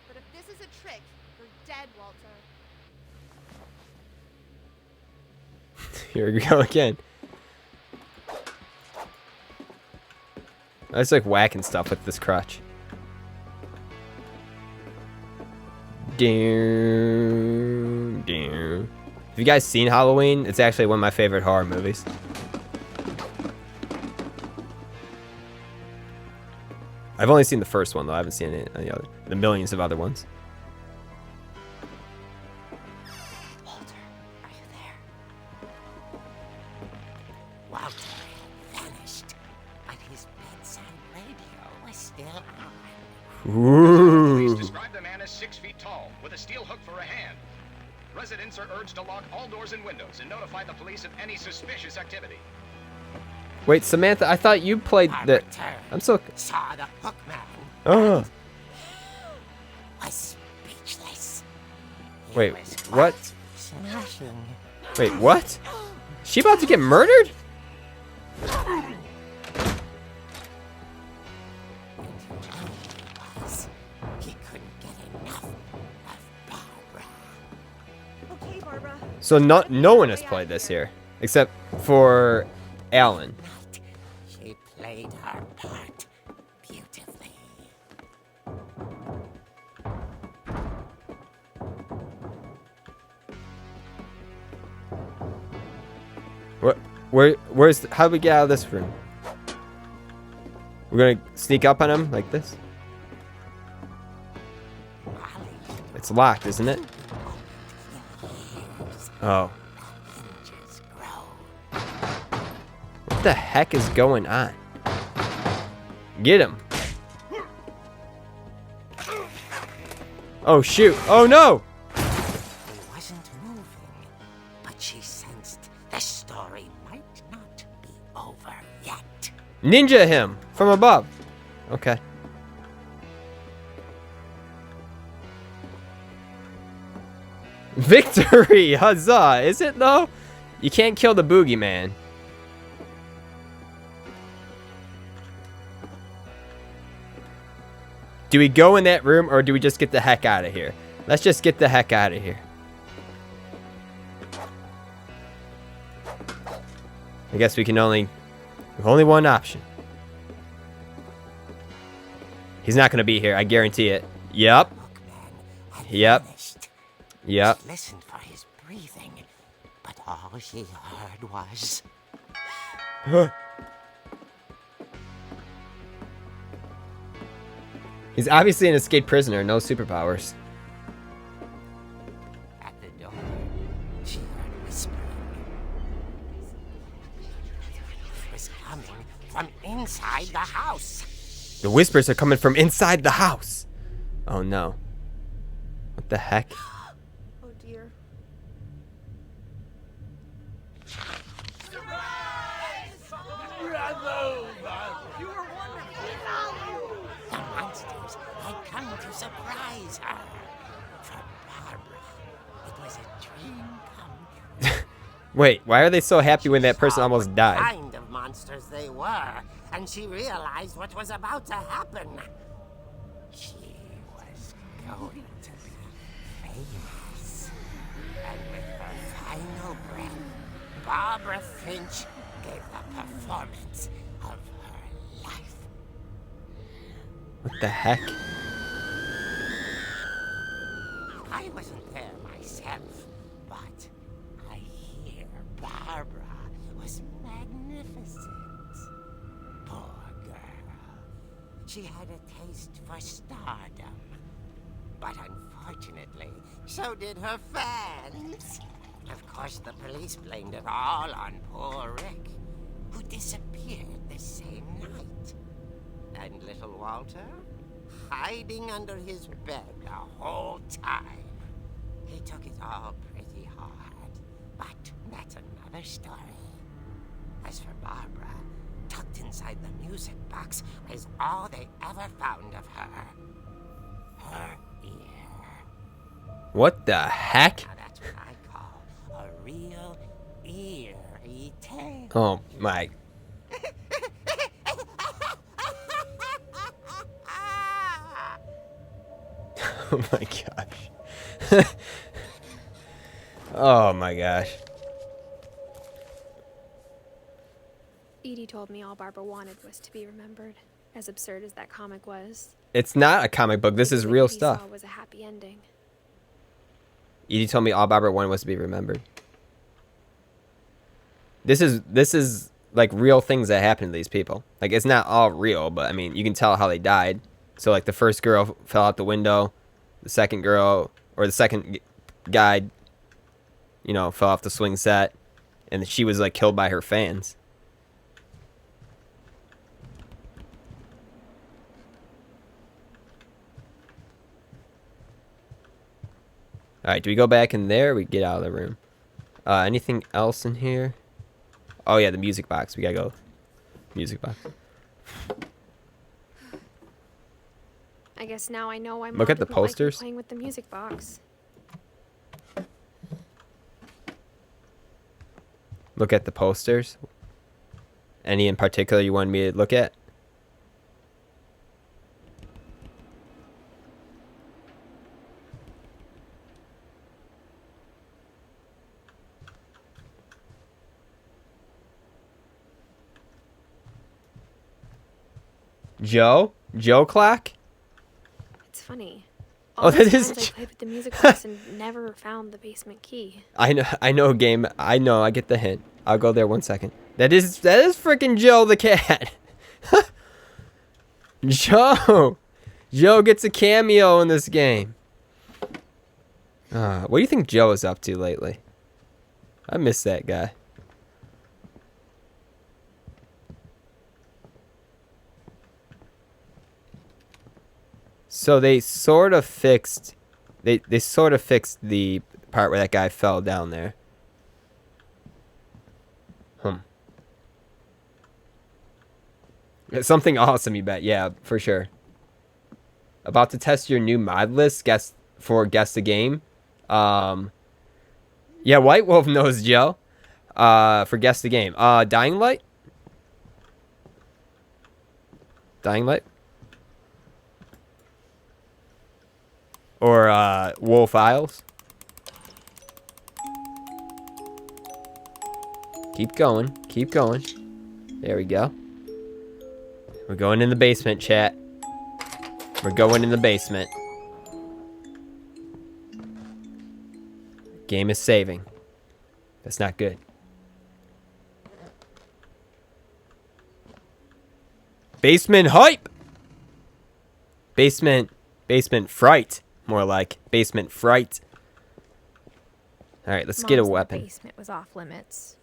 but if this is a trick, you're dead, Walter. Here we go again. I was like whacking stuff with this crutch. Have you guys seen Halloween? It's actually one of my favorite horror movies. I've only seen the first one though. I haven't seen the millions of other ones. Walter, are you there? Walter had vanished, but his bedside radio was still on. Ooh. Police describe the man as 6 feet tall, with a steel hook for a hand. Residents are urged to lock all doors and windows and notify the police of any suspicious activity. Wait, Samantha, I thought you played the... I'm so... Saw the Hookman. Oh. Was speechless. He Wait, was what? quite Smashing. Wait, what? She about to get murdered? He couldn't get enough of Barbara. Okay, Barbara. So no one has played this here. Except for Alan. Night, she played her part beautifully. How do we get out of this room? We're gonna sneak up on him like this? It's locked, isn't it? Oh. Hinges grow. What the heck is going on? Get him. Oh shoot. Oh no! He wasn't moving, but she sensed the story might not be over yet. Ninja him from above. Okay. Victory! Huzzah! Is it though? You can't kill the boogeyman. Do we go in that room or do we just get the heck out of here? Let's just get the heck out of here. I guess we can only one option. He's not gonna be here, I guarantee it. Yep. Hookman had Yep. vanished. Yep. She listened for his breathing, but all she heard was He's obviously an escaped prisoner, no superpowers. At the door, she heard whispering. It was coming from inside the house. The whispers are coming from inside the house. Oh no. What the heck? Oh dear. The monsters had come to surprise her. For Barbara, it was a dream come true. Wait, why are they so happy when that person Saw almost what died? kind of monsters they were, and she realized what was about to happen. She was going to be famous. And with her final breath, Barbara Finch gave the performance of her life. What the heck? I wasn't there myself, but I hear Barbara was magnificent. Poor girl. She had a taste for stardom. But unfortunately, so did her fans. Of course, the police blamed it all on poor Rick, who disappeared the same night. And little Walter, hiding under his bed the whole time. He took it all pretty hard, but that's another story. As for Barbara, tucked inside the music box was all they ever found of her. Her ear. What the heck? Now that's what I call a real eerie tale. Oh my. Oh my gosh. Oh my gosh. Edie told me all Barbara wanted was to be remembered, as absurd as that comic was. It's not a comic book. This is real Edie stuff. saw was a happy ending. Edie told me all Barbara wanted was to be remembered. This is like real things that happen to these people. Like, it's not all real, but I mean, you can tell how they died. So like the first girl fell out the window, the second girl or the second guy, you know, fell off the swing set, and she was like killed by her fans. All right, do we go back in there or we get out of the room? Anything else in here? Oh yeah, the music box. We gotta go. Music box. I guess now I know why Mom Look at the didn't like me posters. playing with the music box. Look at the posters. Any in particular you wanted me to look at? Joe? Joe clock? It's funny. Oh, All that these is times I played with the music box and never found the basement key. I know game. I know, I get the hint. I'll go there 1 second. That is freaking Joe the cat. Joe! Joe gets a cameo in this game. What do you think Joe is up to lately? I miss that guy. So they sort of fixed they sort of fixed the part where that guy fell down there. It's something awesome, you bet. Yeah, for sure. About to test your new mod list guess the game. Yeah, White Wolf knows Joe. For guess the game. Dying Light? Dying Light? Or Wolf Isles? Keep going. Keep going. There we go. We're going in the basement, chat. We're going in the basement. Game is saving. That's not good. Basement hype! Basement fright. More like basement fright. All right, let's get a Mom said weapon. The basement was off limits,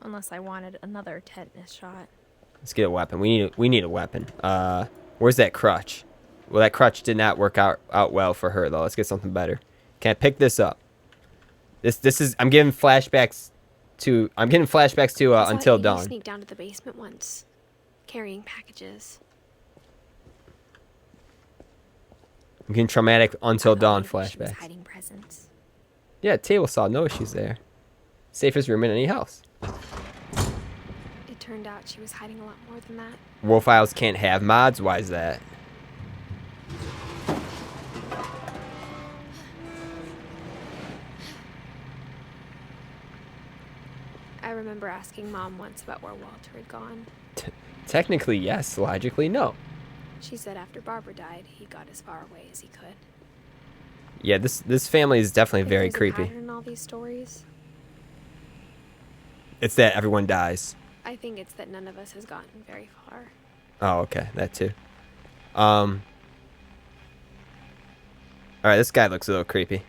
unless I wanted another tetanus shot. Let's get a weapon. We need a weapon. Where's that crutch? Well, that crutch did not work out well for her though. Let's get something better. Can I pick this up? This is. I'm getting flashbacks to Until You Dawn. sneaked down to the basement once, carrying packages. I'm getting traumatic Until I Dawn thought maybe she was flashbacks. hiding presents. Yeah, table saw. No issues there. Safest room in any house. It turned out she was hiding a lot more than that. Wolf Files can't have mods. Why is that? I remember asking Mom once about where Walter had gone. Technically, yes. Logically, no. She said after Barbara died, he got as far away as he could. Yeah, this family is definitely If very there's a creepy. pattern in all these stories, It's that everyone dies. I think it's that none of us has gotten very far. Oh, okay, that too. All right, this guy looks a little creepy.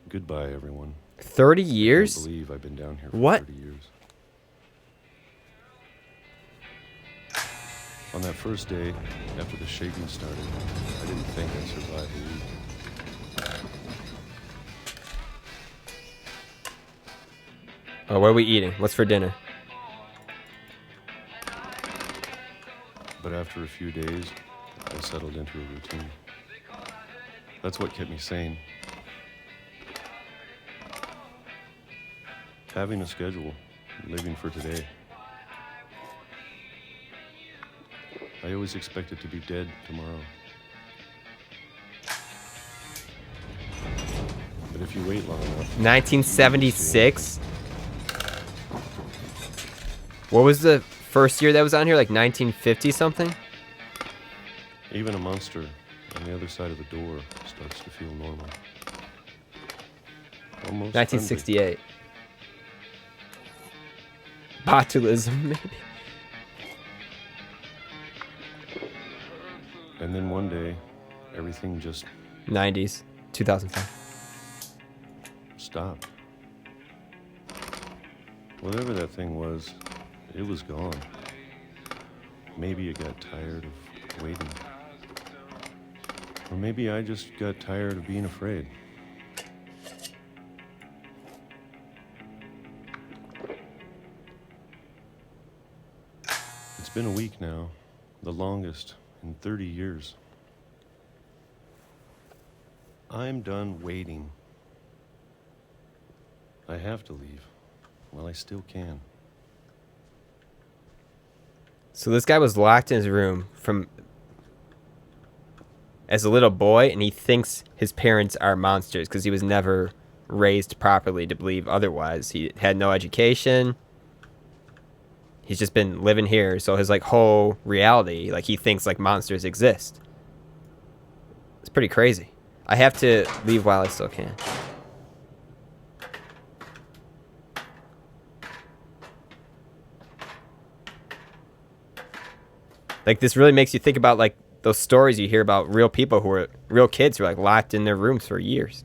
Goodbye, everyone. 30 I years? can't believe I've been down here for What? 30 years. On that first day, after the shaking started, I didn't think I'd survive a week. Oh, what are we eating? What's for dinner? But after a few days, I settled into a routine. That's what kept me sane. Having a schedule, living for today. I always expected to be dead tomorrow. But if you wait long enough... 1976? What was the first year that was on here? Like 1950 something? Even a monster on the other side of the door starts to feel normal. Almost 1968. Botulism, maybe? friendly. And then one day, everything just 90s. 2005. stopped. Whatever that thing was, it was gone. Maybe it got tired of waiting. Or maybe I just got tired of being afraid. It's been a week now, the longest in 30 years. I'm done waiting. I have to leave. Well, I still can. So this guy was locked in his room as a little boy, and he thinks his parents are monsters because he was never raised properly to believe otherwise. He had no education. He's just been living here, so his like whole reality, like he thinks like monsters exist. It's pretty crazy. I have to leave while I still can. Like this really makes you think about like those stories you hear about real people real kids who are like locked in their rooms for years,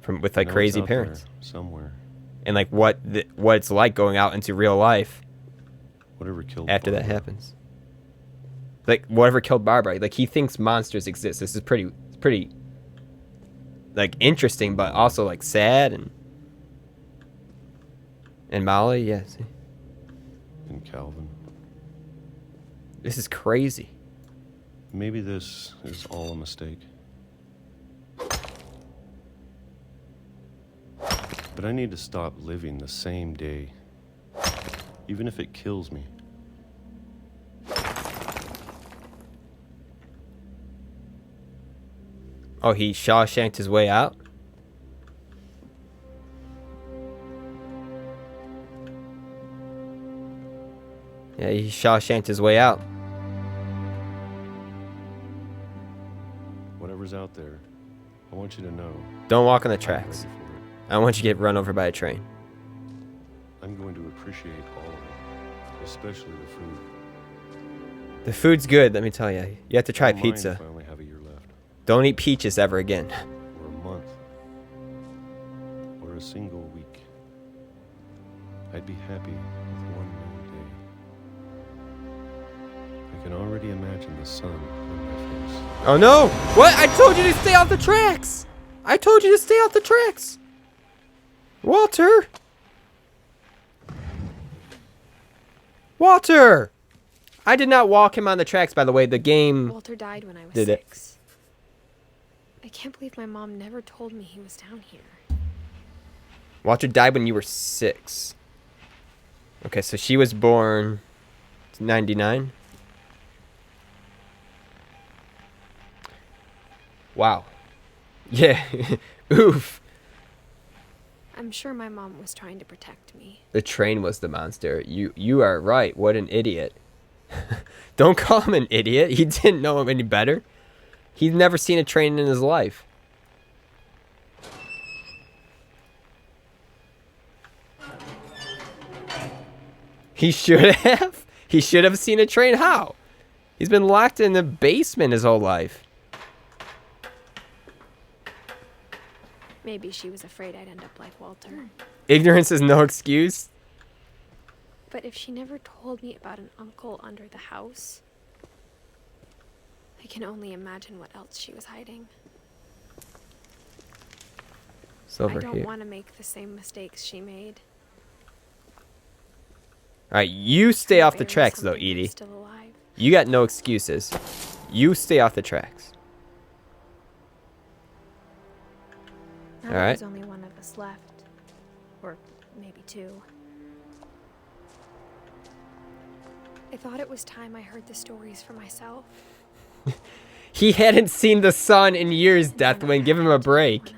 with like I know crazy it's out there parents, somewhere. and like what it's like going out into real life Whatever killed after that Barbara. happens. Like whatever killed Barbara, like he thinks monsters exist. This is pretty like interesting, but also like sad and Molly, yeah. See? And Calvin. This is crazy. Maybe this is all a mistake. But I need to stop living the same day, even if it kills me. Oh, he Shawshanked his way out? Yeah, he Shawshanked his way out. Whatever's out there, I want you to know. Don't walk on the I'm tracks. ready for it. I don't want you to get run over by a train. I'm going to appreciate all of it. Especially the food. The food's good, let me tell you. You have to try I don't mind pizza. if I only have a year left. Don't eat peaches ever again. Or a month. Or a single week. I'd be happy with one new day. I can already imagine the sun on my face. Oh no! What? I told you to stay off the tracks! I told you to stay off the tracks! Walter! Walter! I did not walk him on the tracks, by the way. The game... Walter died when I was Did it? 6. I can't believe my mom never told me he was down here. Walter died when you were 6. Okay, so she was born... 99? Wow. Yeah. Oof. I'm sure my mom was trying to protect me. The train was the monster. You are right. What an idiot. Don't call him an idiot. He didn't know him any better. He's never seen a train in his life. He should have. He should have seen a train. How? He's been locked in the basement his whole life. Maybe she was afraid I'd end up like Walter. Ignorance is no excuse. But if she never told me about an uncle under the house, I can only imagine what else she was hiding. It's over I don't here. want to make the same mistakes she made. Alright, you stay off the Bury tracks though, something that's Edie. Still alive. You got no excuses. You stay off the tracks. Now Alright. there's only one of us left. Or maybe 2. I thought it was time I heard the stories for myself. He hadn't seen the sun in years, Deathwing. Give him a break.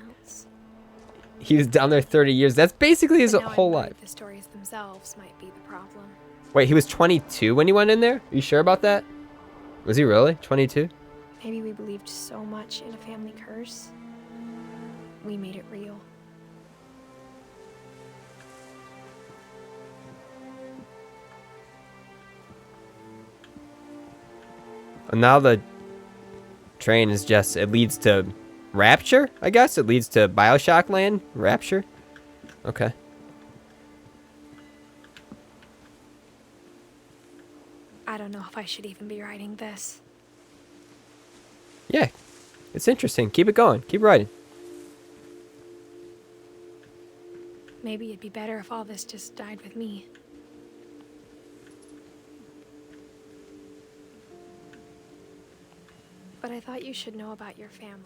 He was down there 30 years. That's basically his But now whole I'm worried life. The stories themselves might be the problem. Wait, he was 22 when he went in there? Are you sure about that? Was he really 22? Maybe we believed so much in a family curse. We made it real. And now the train is just, it leads to Rapture, I guess? It leads to Bioshock Land? Rapture? Okay. I don't know if I should even be writing this. Yeah. It's interesting. Keep it going. Keep writing. Maybe it'd be better if all this just died with me. But I thought you should know about your family.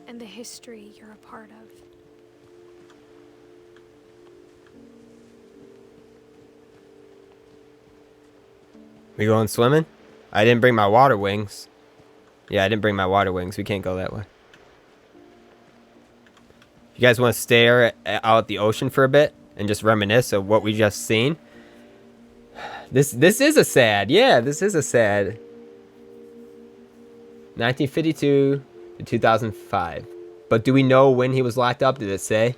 And the history you're a part of. We going swimming? I didn't bring my water wings. Yeah, I didn't bring my water wings. We can't go that way. You guys want to stare out at the ocean for a bit and just reminisce of what we just seen? This is a sad. Yeah, this is a sad. 1952 to 2005. But do we know when he was locked up? Did it say?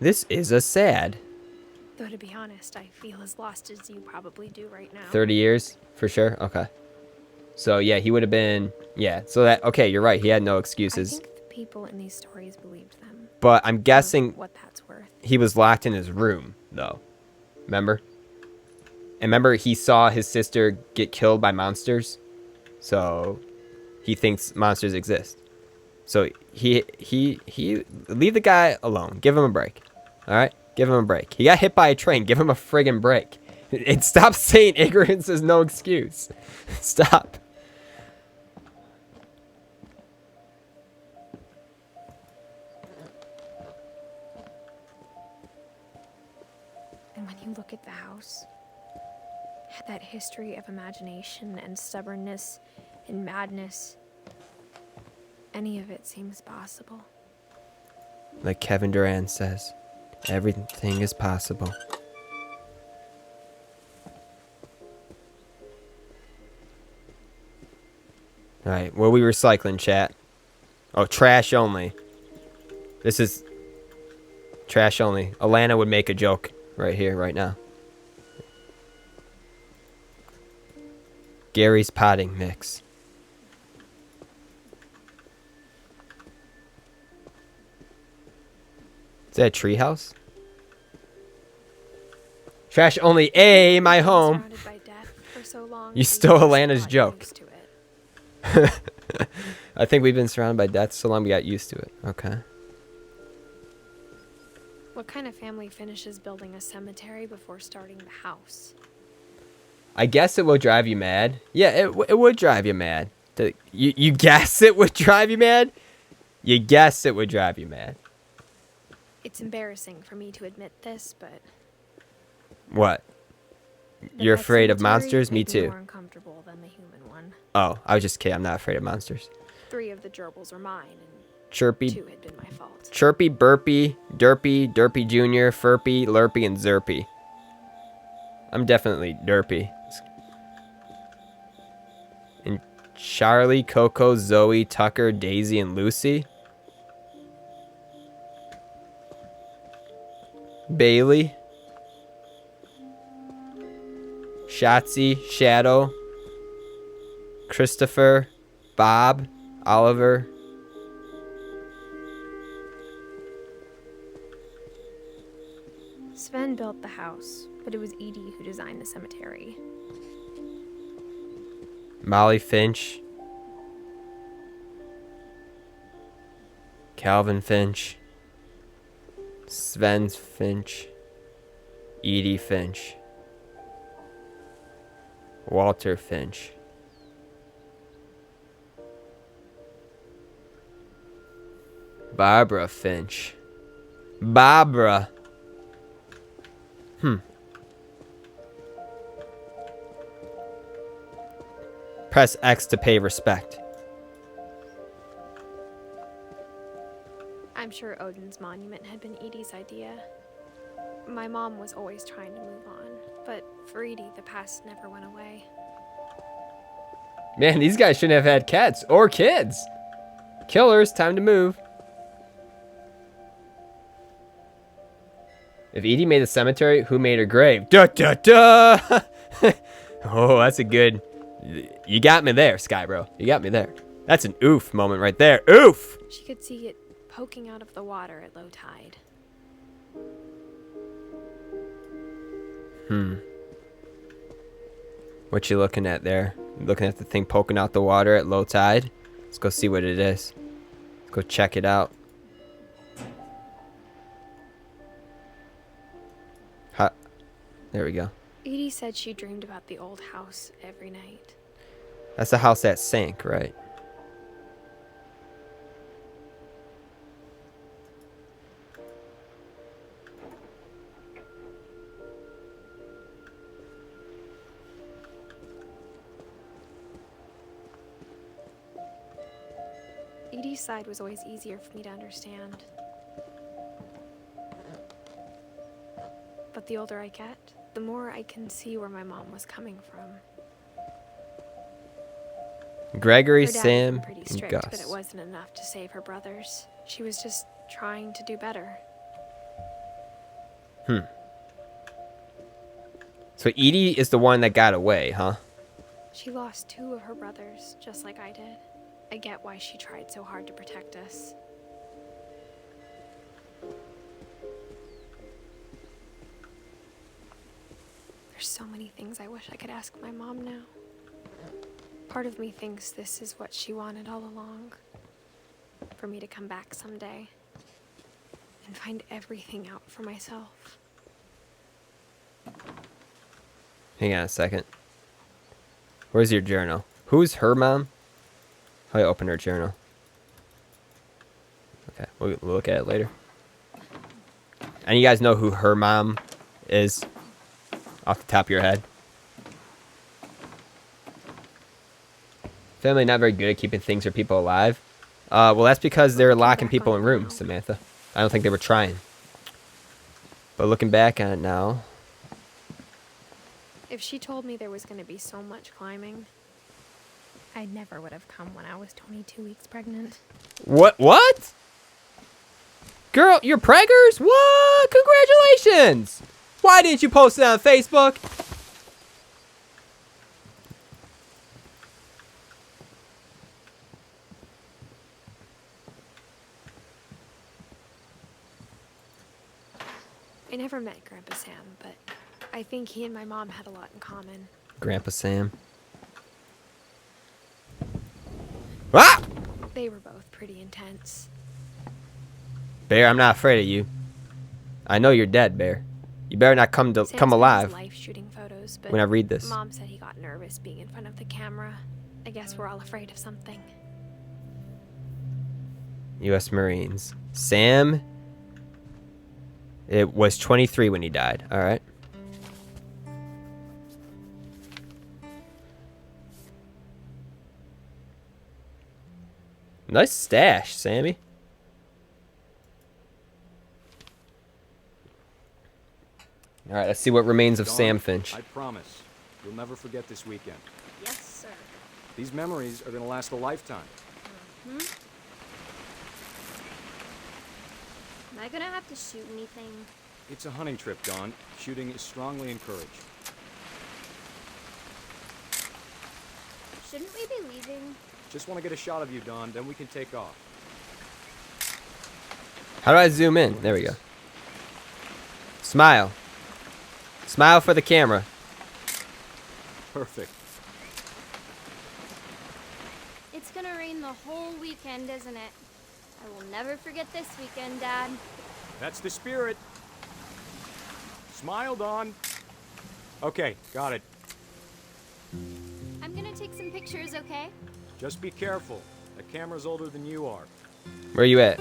This is a sad. Though to be honest, I feel as lost as you probably do right now. 30 years for sure. Okay. So yeah, he would have been. Yeah. So that. Okay, you're right. He had no I excuses. think the people in these stories believed them. But I'm guessing What that's worth. he was locked in his room, though. Remember? And remember, he saw his sister get killed by monsters. So he thinks monsters exist. So he leave the guy alone. Give him a break. All right? Give him a break. He got hit by a train. Give him a friggin' break. And stop saying ignorance is no excuse. Stop. And when you look at the house, that history of imagination and stubbornness and madness, any of it seems possible. Like Kevin Durant says, everything is possible. Alright, what are we recycling, chat? Oh, trash only. This is trash only. Alana would make a joke right here, right now. Gary's potting mix. Is that a treehouse? Trash only. A my home. Surrounded by death for so long, You I stole just Alana's got joke. used to it. I think we've been surrounded by death so long we got used to it. Okay. What kind of family finishes building a cemetery before starting the house? I guess it will drive you mad. Yeah, it would drive you mad. You guess it would drive you mad? You guess it would drive you mad. It's embarrassing for me to admit this, but What? the You're pet afraid of cemetery monsters? Me made too. More uncomfortable than the human one. Oh, I was just kidding. I'm not afraid of monsters. 3 of the gerbils are mine, and Chirpy, 2 had been my fault. Chirpy, Burpy, Derpy, Derpy Jr., Furpy, Lurpy, and Zerpy. I'm definitely Derpy. And Charlie, Coco, Zoe, Tucker, Daisy, and Lucy. Bailey. Shotzi, Shadow. Christopher, Bob, Oliver. Sven built the house, but it was Edie who designed the cemetery. Molly Finch. Calvin Finch. Sven Finch. Edie Finch. Walter Finch. Barbara Finch. Barbara. Press X to pay respect. I'm sure Odin's monument had been Edie's idea. My mom was always trying to move on, but for Edie, the past never went away. Man, these guys shouldn't have had cats or kids. Killers, time to move. If Edie made a cemetery, who made her grave? Duh, duh, duh. Oh, that's a good... You got me there, Skybro. You got me there. That's an oof moment right there. Oof! She could see it poking out of the water at low tide. What you looking at there? Looking at the thing poking out the water at low tide? Let's go see what it is. Let's go check it out. There we go. Edie said she dreamed about the old house every night. That's the house that sank, right? Edie's side was always easier for me to understand. But the older I get, the more I can see where my mom was coming from. Gregory, Her dad had Sam, been pretty and strict, Gus. but it wasn't enough to save her brothers. She was just trying to do better. So Edie is the one that got away, huh? She lost 2 of her brothers, just like I did. I get why she tried so hard to protect us. There's so many things I wish I could ask my mom now. Part of me thinks this is what she wanted all along. For me to come back someday and find everything out for myself. Hang on a second. Where's your journal? Who's her mom? How do I open her journal? Okay, we'll look at it later. And you guys know who her mom is? Off the top of your head? Family not very good at keeping things or people alive. Well, that's because they're locking people in rooms, Samantha. I don't think they were trying. But looking back on it now... If she told me there was going to be so much climbing, I never would have come when I was 22 weeks pregnant. What? Girl, you're preggers? What? Congratulations! Why didn't you post it on Facebook? I never met Grandpa Sam, but I think he and my mom had a lot in common. Grandpa Sam. Ah! They were both pretty intense. Bear, I'm not afraid of you. I know you're dead, Bear. You better not come Sam's come got his alive life shooting photos, but when I read this. Mom said he got nervous being in front of the camera. I guess we're all afraid of something. U.S. Marines. Sam. It was 23 when he died. All right. Nice stash, Sammy. All right, let's see what remains of Dawn, Sam Finch. I promise, you'll never forget this weekend. Yes, sir. These memories are gonna last a lifetime. Am I gonna have to shoot anything? It's a hunting trip, Dawn. Shooting is strongly encouraged. Shouldn't we be leaving? Just want to get a shot of you, Dawn, then we can take off. How do I zoom in? There we go. Smile. Smile for the camera. Perfect. It's gonna rain the whole weekend, isn't it? I will never forget this weekend, Dad. That's the spirit. Smile, Dawn. Okay, got it. I'm gonna take some pictures, okay? Just be careful. That camera's older than you are. Where you at?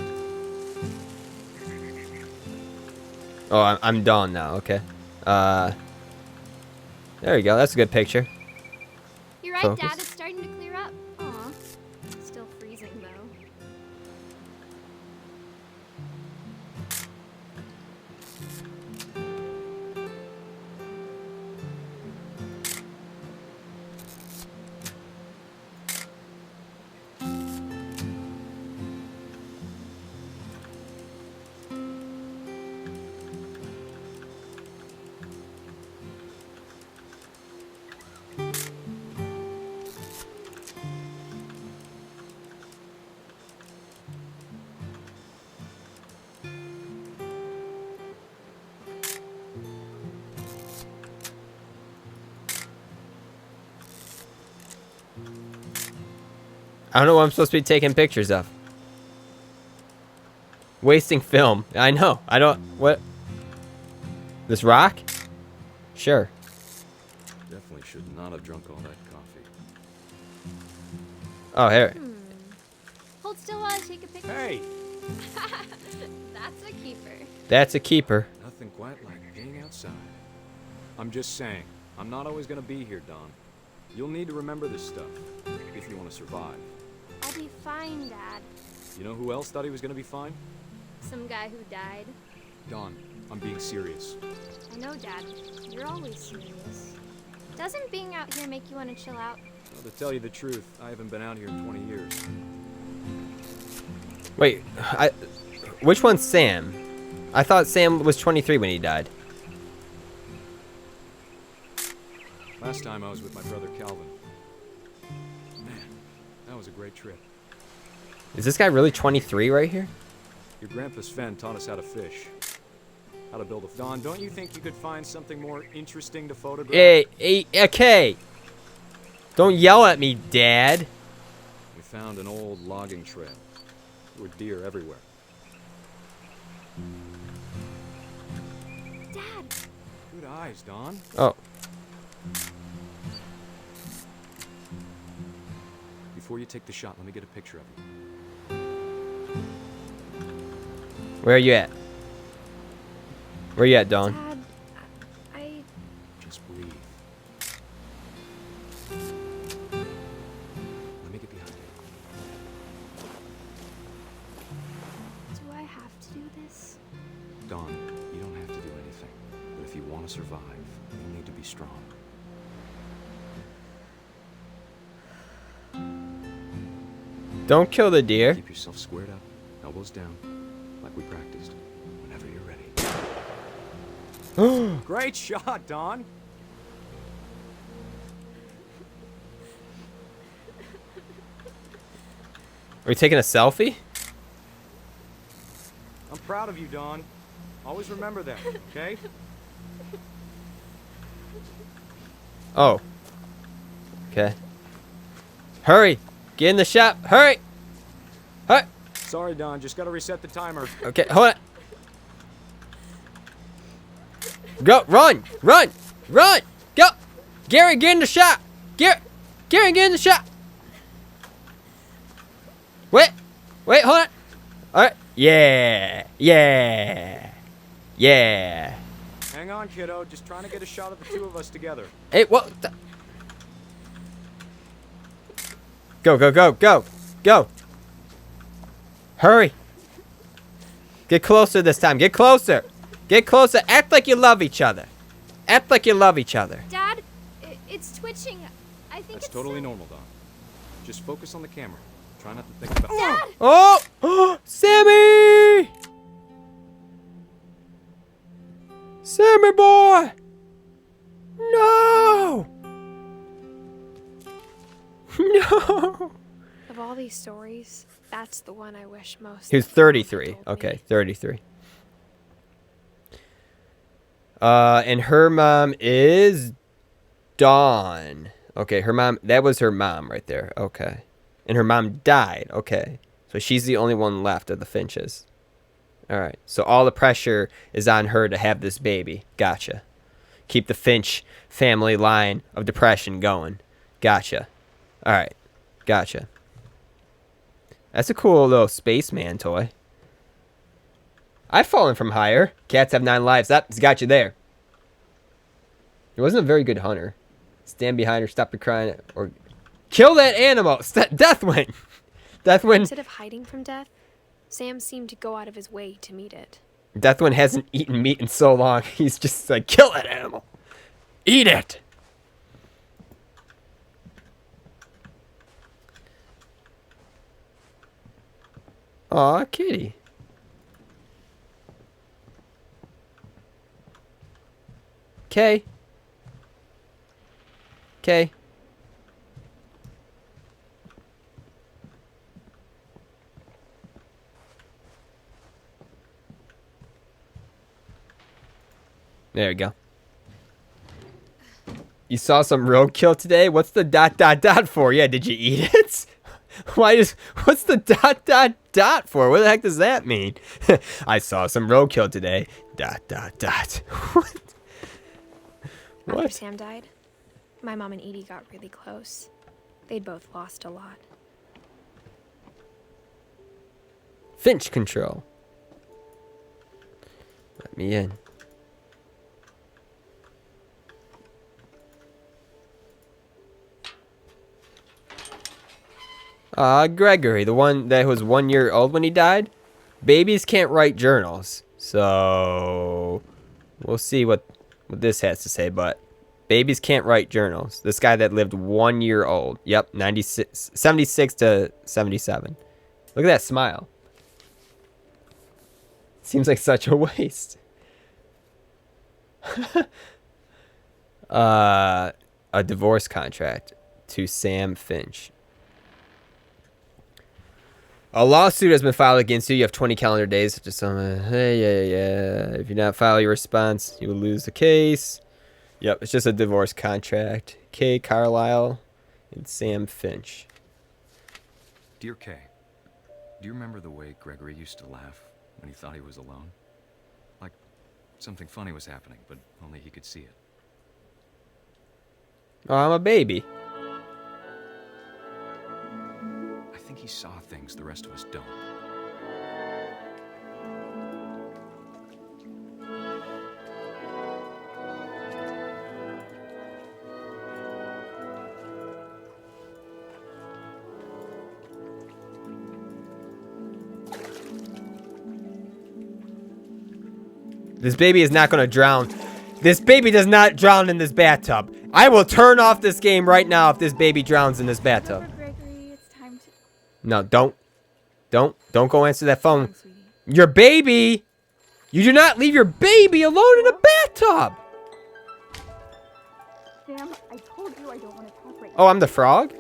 Oh, I'm Dawn now. Okay. There you go. That's a good picture. You're right, Focus. Dad. It's starting to clear up. Aw. Still freezing, though. I don't know what I'm supposed to be taking pictures of. Wasting film. I know. I don't. What? This rock? Sure. Definitely should not have drunk all that coffee. Oh, here. Hold still while I take a picture. Hey! That's a keeper. That's a keeper. Nothing quite like being outside. I'm just saying, I'm not always gonna be here, Dawn. You'll need to remember this stuff, if you want to survive. I'll be fine, Dad. You know who else thought he was gonna be fine? Some guy who died. Dawn, I'm being serious. I know, Dad. You're always serious. Doesn't being out here make you want to chill out? Well, to tell you the truth, I haven't been out here in 20 years. Wait, which one's Sam? I thought Sam was 23 when he died. Last time I was with my brother Calvin. Man, that was a great trip. Is this guy really 23 right here? Your grandpa Sven taught us how to fish. How to build a... Dawn, don't you think you could find something more interesting to photograph? Hey, okay. Don't yell at me, Dad. We found an old logging trail. There were deer everywhere. Dad! Good eyes, Dawn. Oh. Before you take the shot, let me get a picture of you. Where are you at? Where you at, Dawn? Dad, I... Just breathe. Let me get behind you. Do I have to do this? Dawn, you don't have to do anything. But if you want to survive, you need to be strong. Don't kill the deer. Keep yourself squared up, elbows down, like we practiced. Whenever you're ready. Great shot, Don. Are we taking a selfie? I'm proud of you, Don. Always remember that, okay? Oh. Okay. Hurry! Get in the shop! Hurry! Hurry! Sorry, Don. Just gotta reset the timer. Okay, hold on. Go! Run! Run! Run! Go! Gary, get in the shop! Gary, get in the shop! Wait! Wait, hold on! Alright. Yeah! Yeah! Yeah! Hang on, kiddo. Just trying to get a shot of the two of us together. Hey, what? Go, go, go, go! Go! Hurry! Get closer this time. Get closer! Get closer! Act like you love each other. Act like you love each other. Dad, it's twitching. I think That's it's totally normal, Don. Just focus on the camera. Try not to think about. Dad! Oh! Oh! Sammy! Sammy boy! No! No! Of all these stories, that's the one I wish most. He was that Mom 33. told Okay, me. 33. And her mom is Dawn. Okay, her mom, that was her mom right there. Okay. And her mom died. Okay. So she's the only one left of the Finches. All right. So all the pressure is on her to have this baby. Gotcha. Keep the Finch family line of depression going. Gotcha. All right. Gotcha. That's a cool little spaceman toy. I've fallen from higher. Cats have 9 lives. That's got you there. He wasn't a very good hunter. Stand behind her, stop her crying, or kill that animal. Deathwing. Deathwing. Instead of hiding from death, Sam seemed to go out of his way to meet it. Deathwing hasn't eaten meat in so long. He's just like, kill that animal. Eat it. Aw, kitty. Okay. Okay. There we go. You saw some roadkill today? What's the ... for? Yeah, did you eat it? What's the ... for? What the heck does that mean? I saw some roadkill today. ... What? After What? Sam died, my mom and Edie got really close. They'd both lost a lot. Finch control. Let me in. Gregory, the one that was 1 year old when he died. Babies can't write journals, so we'll see what this has to say. But babies can't write journals. This guy that lived 1 year old. Yep, 76 to 77. Look at that smile. Seems like such a waste. A divorce contract to Sam Finch. A lawsuit has been filed against you. You have 20 calendar days to summon. Hey, yeah. If you not file your response, you will lose the case. Yep, it's just a divorce contract. Kay Carlisle and Sam Finch. Dear Kay, do you remember the way Gregory used to laugh when he thought he was alone? Like something funny was happening, but only he could see it. Oh, I'm a baby. I think he saw things the rest of us don't. This baby is not going to drown. This baby does not drown in this bathtub. I will turn off this game right now if this baby drowns in this bathtub. Gregory, it's time to... No, don't go answer that phone. Your baby! You do not leave your baby alone in a bathtub! Sam, I told you I don't want to talk right now. Oh, I'm the frog?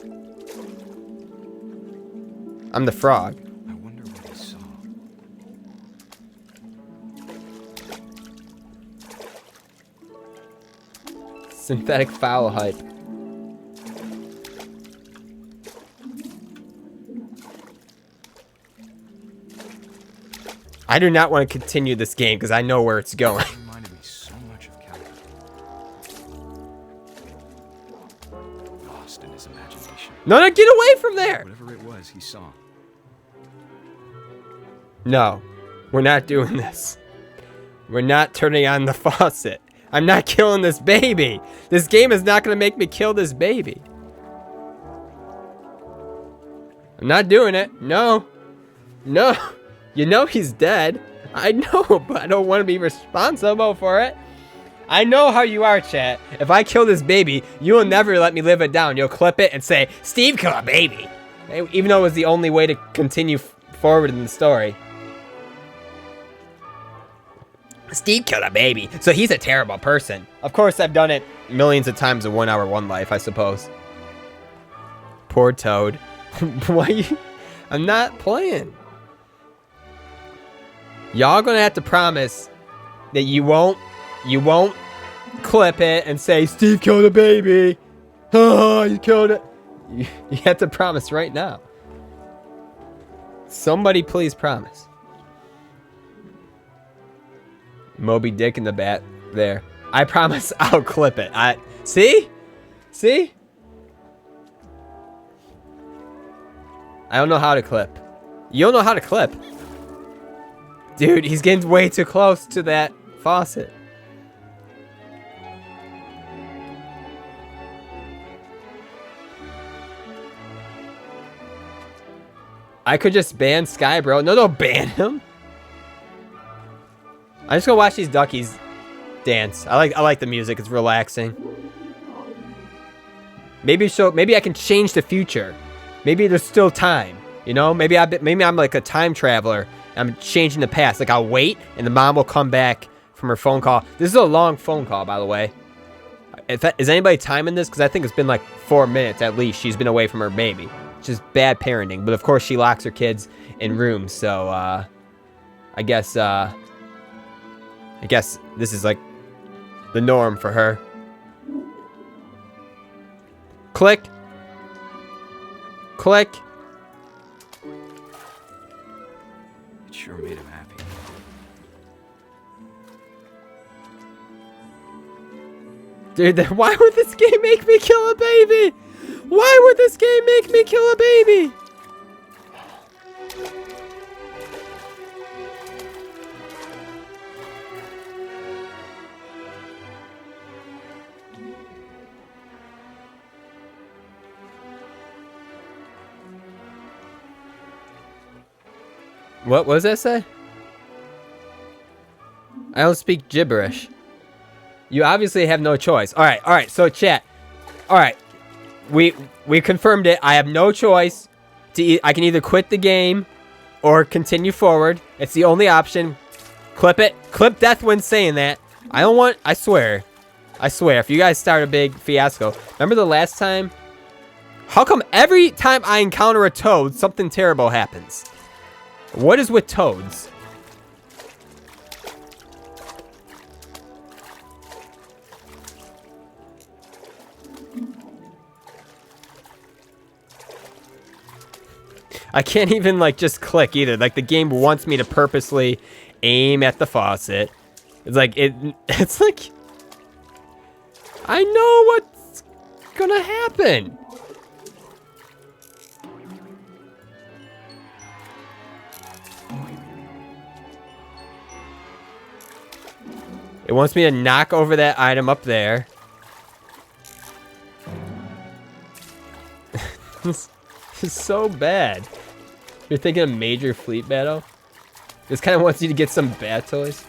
I'm the frog. I wonder what he saw. Synthetic foul hype. I do not want to continue this game because I know where it's going. It reminded me so much of Calvin. Lost in his imagination. No, no, get away from there! Whatever it was, he saw. No, we're not doing this. We're not turning on the faucet. I'm not killing this baby. This game is not going to make me kill this baby. I'm not doing it. No. No. You know he's dead. I know, but I don't want to be responsible for it. I know how you are, chat. If I kill this baby, you will never let me live it down. You'll clip it and say, Steve killed a baby. Even though it was the only way to continue forward in the story. Steve killed a baby, so he's a terrible person. Of course, I've done it millions of times in 1 hour, 1 life, I suppose. Poor Toad. Why you... I'm not playing. Y'all gonna have to promise that you won't clip it and say, Steve killed a baby. Oh, you killed it. You have to promise right now. Somebody please promise. Moby Dick in the bat there. I promise I'll clip it. See? See? I don't know how to clip. You don't know how to clip. Dude, he's getting way too close to that faucet. I could just ban Sky, bro. No, don't ban him. I'm just gonna watch these duckies dance. I like the music. It's relaxing. Maybe I can change the future. Maybe there's still time. You know, maybe I'm like a time traveler. I'm changing the past. Like I'll wait, and the mom will come back from her phone call. This is a long phone call, by the way. Is anybody timing this? Because I think it's been like 4 minutes at least. She's been away from her baby. It's just bad parenting. But of course, she locks her kids in rooms. So I guess this is like the norm for her. Click. Click. It sure made him happy. Dude, then why would this game make me kill a baby? Why would this game make me kill a baby? What does that say? I don't speak gibberish. You obviously have no choice. All right. So chat. All right, we confirmed it. I have no choice. I can either quit the game or continue forward. It's the only option. Clip it. Clip Deathwind saying that. I swear. If you guys start a big fiasco. Remember the last time? How come every time I encounter a toad, something terrible happens? What is with toads? I can't even like just click either. Like the game wants me to purposely aim at the faucet. It's like it's like I know what's gonna happen. It wants me to knock over that item up there. This is so bad. You're thinking a major fleet battle? This kind of wants you to get some bat toys.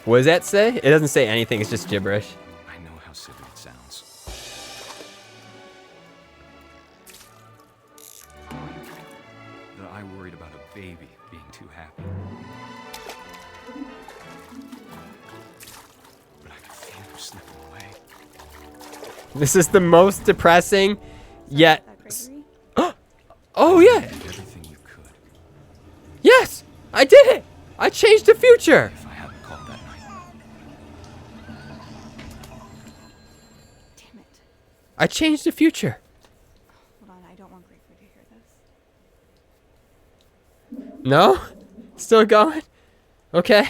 What does that say? It doesn't say anything. It's just gibberish. I know how silly it sounds. This is the most depressing, yet. Gregory? Oh yeah. Everything you could. Yes, I did it. I changed the future. If I hadn't called that night. Damn it. I changed the future. Hold on, I don't want Gregory to hear this. No? Still going? Okay.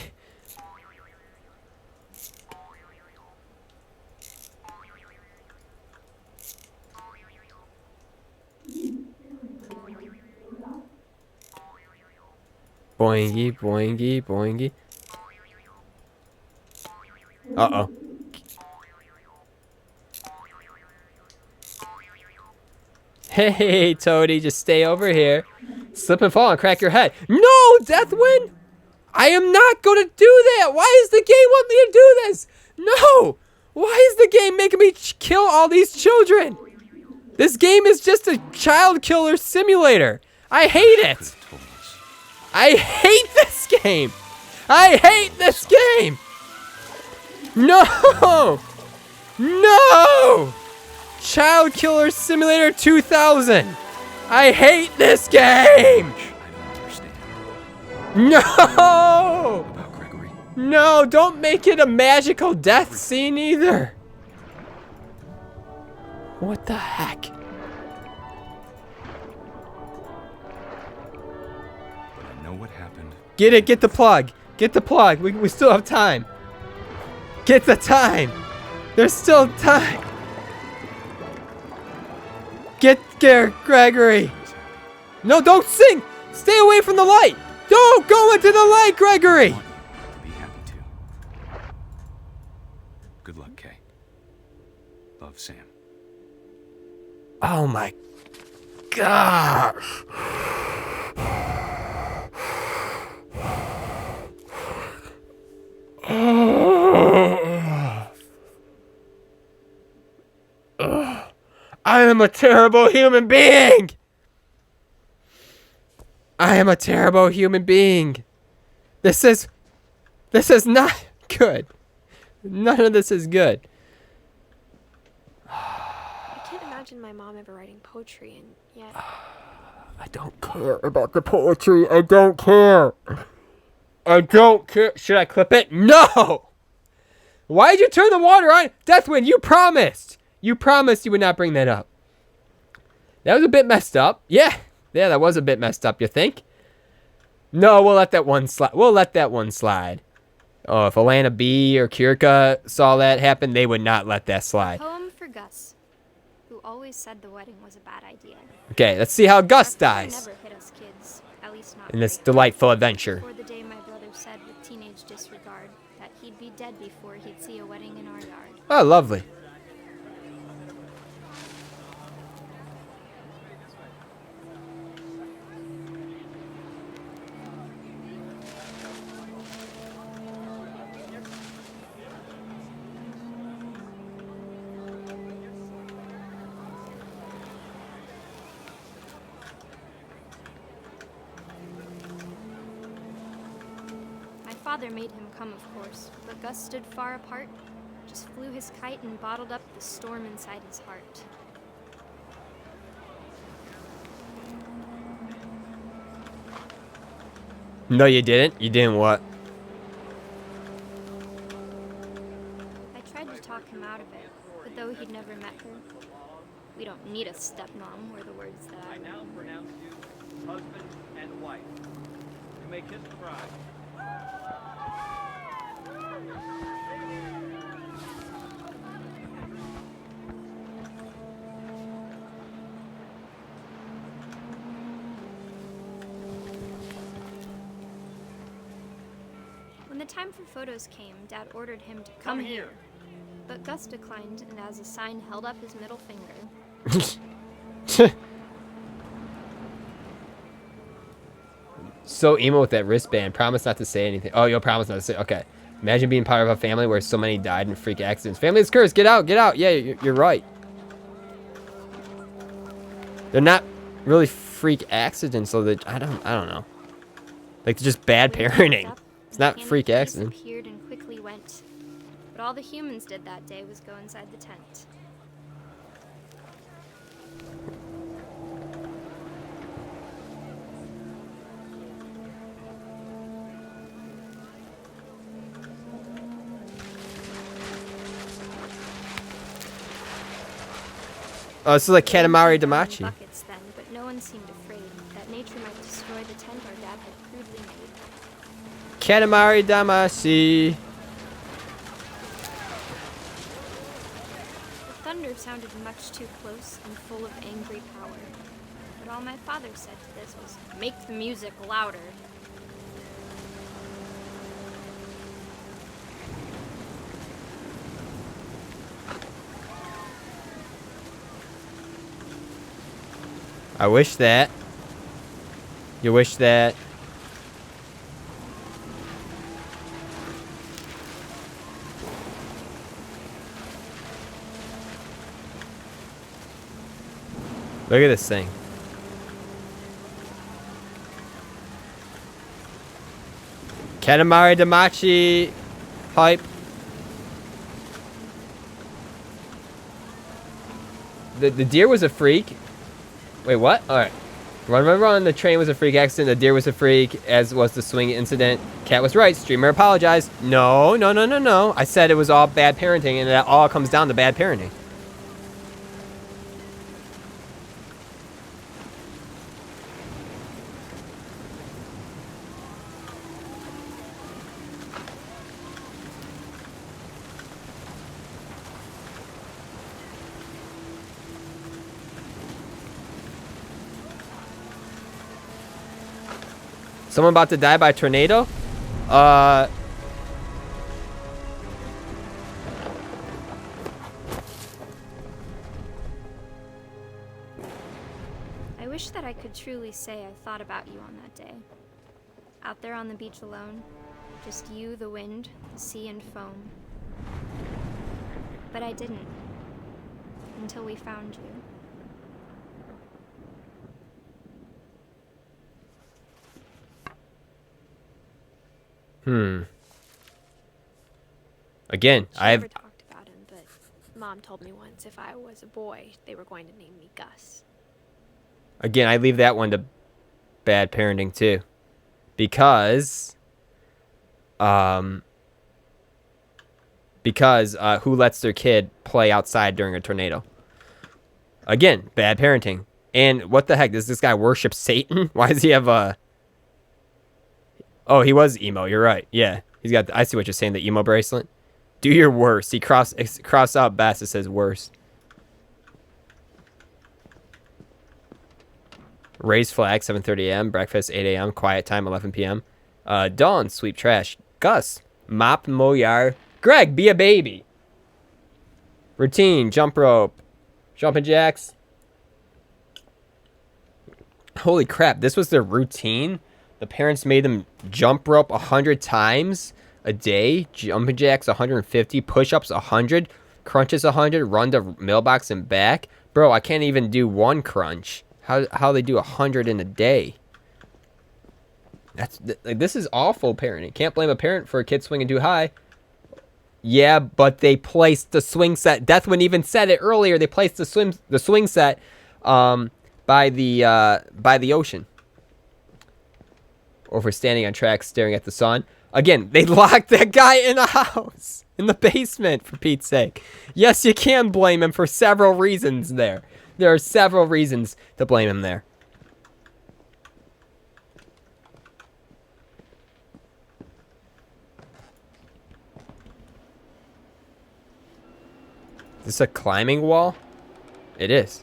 Boingy, boingy, boingy. Uh-oh. Hey, Toady, just stay over here. Slip and fall and crack your head. No, Deathwind! I am not going to do that! Why is the game want me to do this? No! Why is the game making me kill all these children? This game is just a child killer simulator. I hate it. I hate this game. I hate this game. No! No! Child Killer Simulator 2000. I hate this game. I don't understand. No! About Gregory. No, don't make it a magical death scene either. What the heck? But I know what happened. Get it, get the plug. Get the plug. We still have time. Get the time. There's still time. Get there, Gregory. No, don't sing. Stay away from the light. Don't go into the light, Gregory. To be happy too. Good luck, Kay. Love, Sam. Oh my gosh. I am a terrible human being. I am a terrible human being. This is not good. None of this is good. I can't imagine my mom ever writing poetry, and yet I don't care about the poetry. I don't care. I don't care. Should I clip it? No! Why'd you turn the water on? Deathwind, you promised. You promised you would not bring that up. That was a bit messed up. Yeah, that was a bit messed up, you think? No, we'll let that one slide. We'll let that one slide. Oh, if Alana B or Kirka saw that happen, they would not let that slide. poem for Gus, who always said the wedding was a bad idea. Okay, let's see how Gus Our father dies never hit us kids, at least not in this very delightful adventure. Before the day my brother said with teenage disregard that he'd be dead before he'd see a wedding in our yard. Oh, lovely. My father made him come, of course, but Gus stood far apart, just flew his kite and bottled up the storm inside his heart. No, you didn't. You didn't what? I tried to talk him out of it, but though he'd never met her, we don't need a stepmom, were the words that I now pronounce you husband and wife. You may kiss the bride. When the time for photos came, Dad ordered him to come here. But Gus declined, and as a sign held up his middle finger. So emo with that wristband. Promise not to say anything. Oh, you'll promise not to say. Okay. Imagine being part of a family where so many died in freak accidents. Family is cursed. Get out. Get out. Yeah, you're right. They're not really freak accidents, so that I don't know. Like they're just bad parenting. It's not freak accident. Appeared and quickly went. But all the humans did that day was go inside the tent. Oh, this is like Katamari They Damacy. buckets then, but no one seemed afraid that nature might destroy the tent our dad had crudely made. Katamari Damacy. The thunder sounded much too close and full of angry power. But all my father said to this was, "Make the music louder." I wish that. You wish that. Look at this thing. Katamari Damacy hype. The deer was a freak. Wait, what? Alright. Run. The train was a freak accident. The deer was a freak, as was the swing incident. Cat was right. Streamer apologized. No. I said it was all bad parenting, and that all comes down to bad parenting. Someone about to die by tornado? I wish that I could truly say I thought about you on that day. Out there on the beach alone, just you, the wind, the sea, and foam. But I didn't. Until we found you. Again, She never talked about him, but Mom told me once if I was a boy, they were going to name me Gus. Again, I leave that one to bad parenting too. Because who lets their kid play outside during a tornado? Again, bad parenting. And what the heck? Does this guy worship Satan? Why does he have a... Oh, he was emo. You're right. Yeah. He's got... I see what you're saying. The emo bracelet. Do your worst. He cross out best. It says worst. Raise flag, 7:30 a.m. Breakfast, 8 a.m. Quiet time, 11 p.m. Dawn, sweep trash. Gus, mop moyar. Greg, be a baby. Routine, jump rope. Jumping jacks. Holy crap, this was their routine? The parents made them jump rope 100 times a day. Jumping jacks 150. Push-ups 100. Crunches 100. Run to mailbox and back. Bro, I can't even do one crunch. How they do 100 in a day? This is awful parenting. Can't blame a parent for a kid swinging too high. Yeah, but they placed the swing set. Deathwin even said it earlier. They placed the swing set by the ocean. Or for standing on tracks staring at the sun. Again, they locked that guy in a house. In the basement, for Pete's sake. Yes, you can blame him for several reasons there. There are several reasons to blame him there. Is this a climbing wall? It is.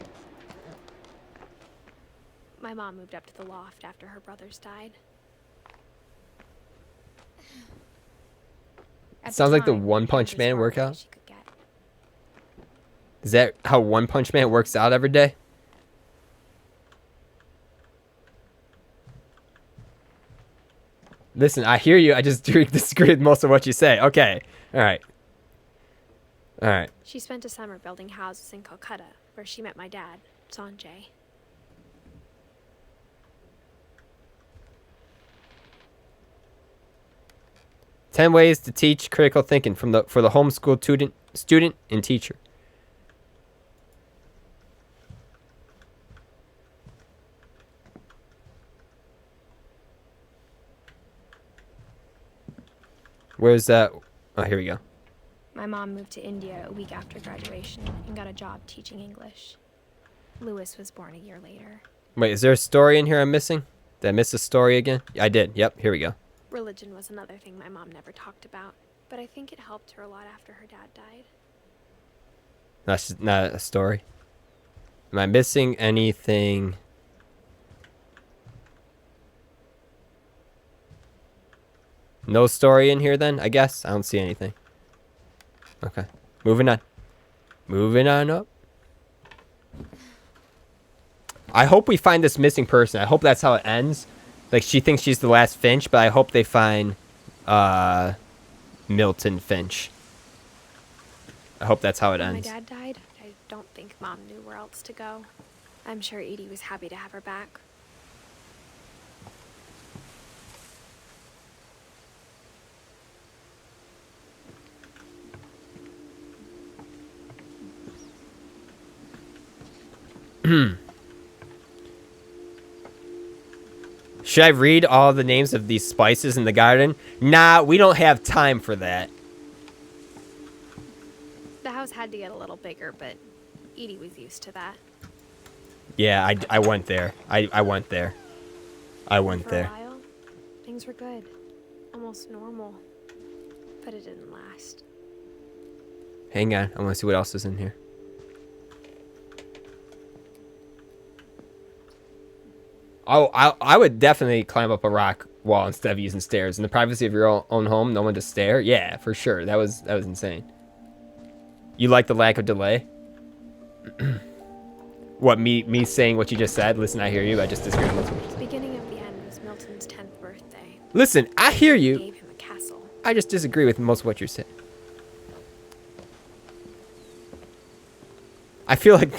My mom moved up to the loft after her brothers died. It sounds like the One Punch Man workout. Is that how One Punch Man works out every day? Listen, I hear you. I just disagree with most of what you say. Okay. All right. All right. She spent a summer building houses in Calcutta, where she met my dad, Sanjay. Ten ways to teach critical thinking for the homeschool student and teacher. Where's that? Oh, here we go. My mom moved to India a week after graduation and got a job teaching English. Lewis was born a year later. Wait, is there a story in here I'm missing? Did I miss a story again? I did. Yep, here we go. Religion was another thing my mom never talked about, but I think it helped her a lot after her dad died. That's not a story. Am I missing anything? No story in here then, I guess? I don't see anything. Okay. Moving on. Moving on up. I hope we find this missing person. I hope that's how it ends. Like, she thinks she's the last Finch, but I hope they find Milton Finch. I hope that's how it When ends. my dad died, I don't think Mom knew where else to go. I'm sure Edie was happy to have her back. Should I read all the names of these spices in the garden? Nah, we don't have time for that. The house had to get a little bigger, but Edie was used to that. Yeah, I went there. I went there. I went For there. a while, things were good. Almost normal. But it didn't last. Hang on, I want to see what else is in here. Oh, I would definitely climb up a rock wall instead of using stairs. In the privacy of your own home, no one to stare. Yeah, for sure. That was insane. You like the lack of delay? What, me saying what you just said? Listen, I hear you. I just disagree with what you The said. beginning of the end was Milton's 10th birthday. Listen, I hear He you. gave him a castle. I just disagree with most of what you're saying. I feel like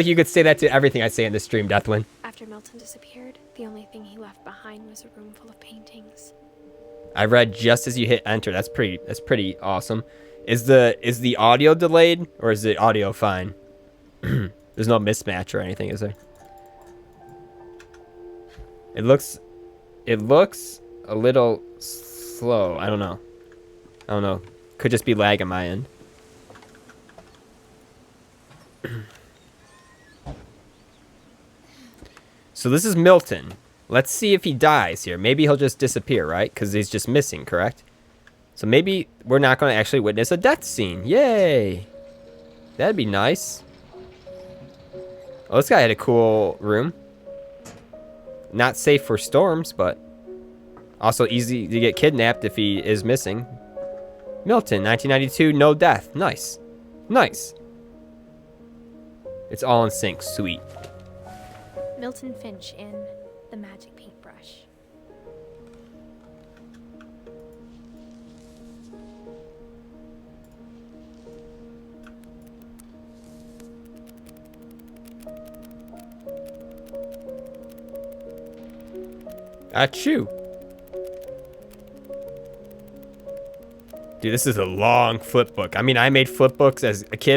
you could say that to everything I say in this stream, Deathwin. After Milton disappeared, the only thing he left behind was a room full of paintings. I read just as you hit enter. That's pretty awesome. Is the audio delayed or is the audio fine? There's no mismatch or anything, is there? It looks a little slow. I don't know. Could just be lag on my end. So this is Milton. Let's see if he dies here. Maybe he'll just disappear, right? Because he's just missing, correct? So maybe we're not going to actually witness a death scene. Yay! That'd be nice. Oh, this guy had a cool room. Not safe for storms, but also easy to get kidnapped if he is missing. Milton, 1992, no death. Nice. Nice. It's all in sync. Sweet. Milton Finch in The Magic Paintbrush. Achoo. Dude, this is a long flip book. I mean, I made flip books as a kid, but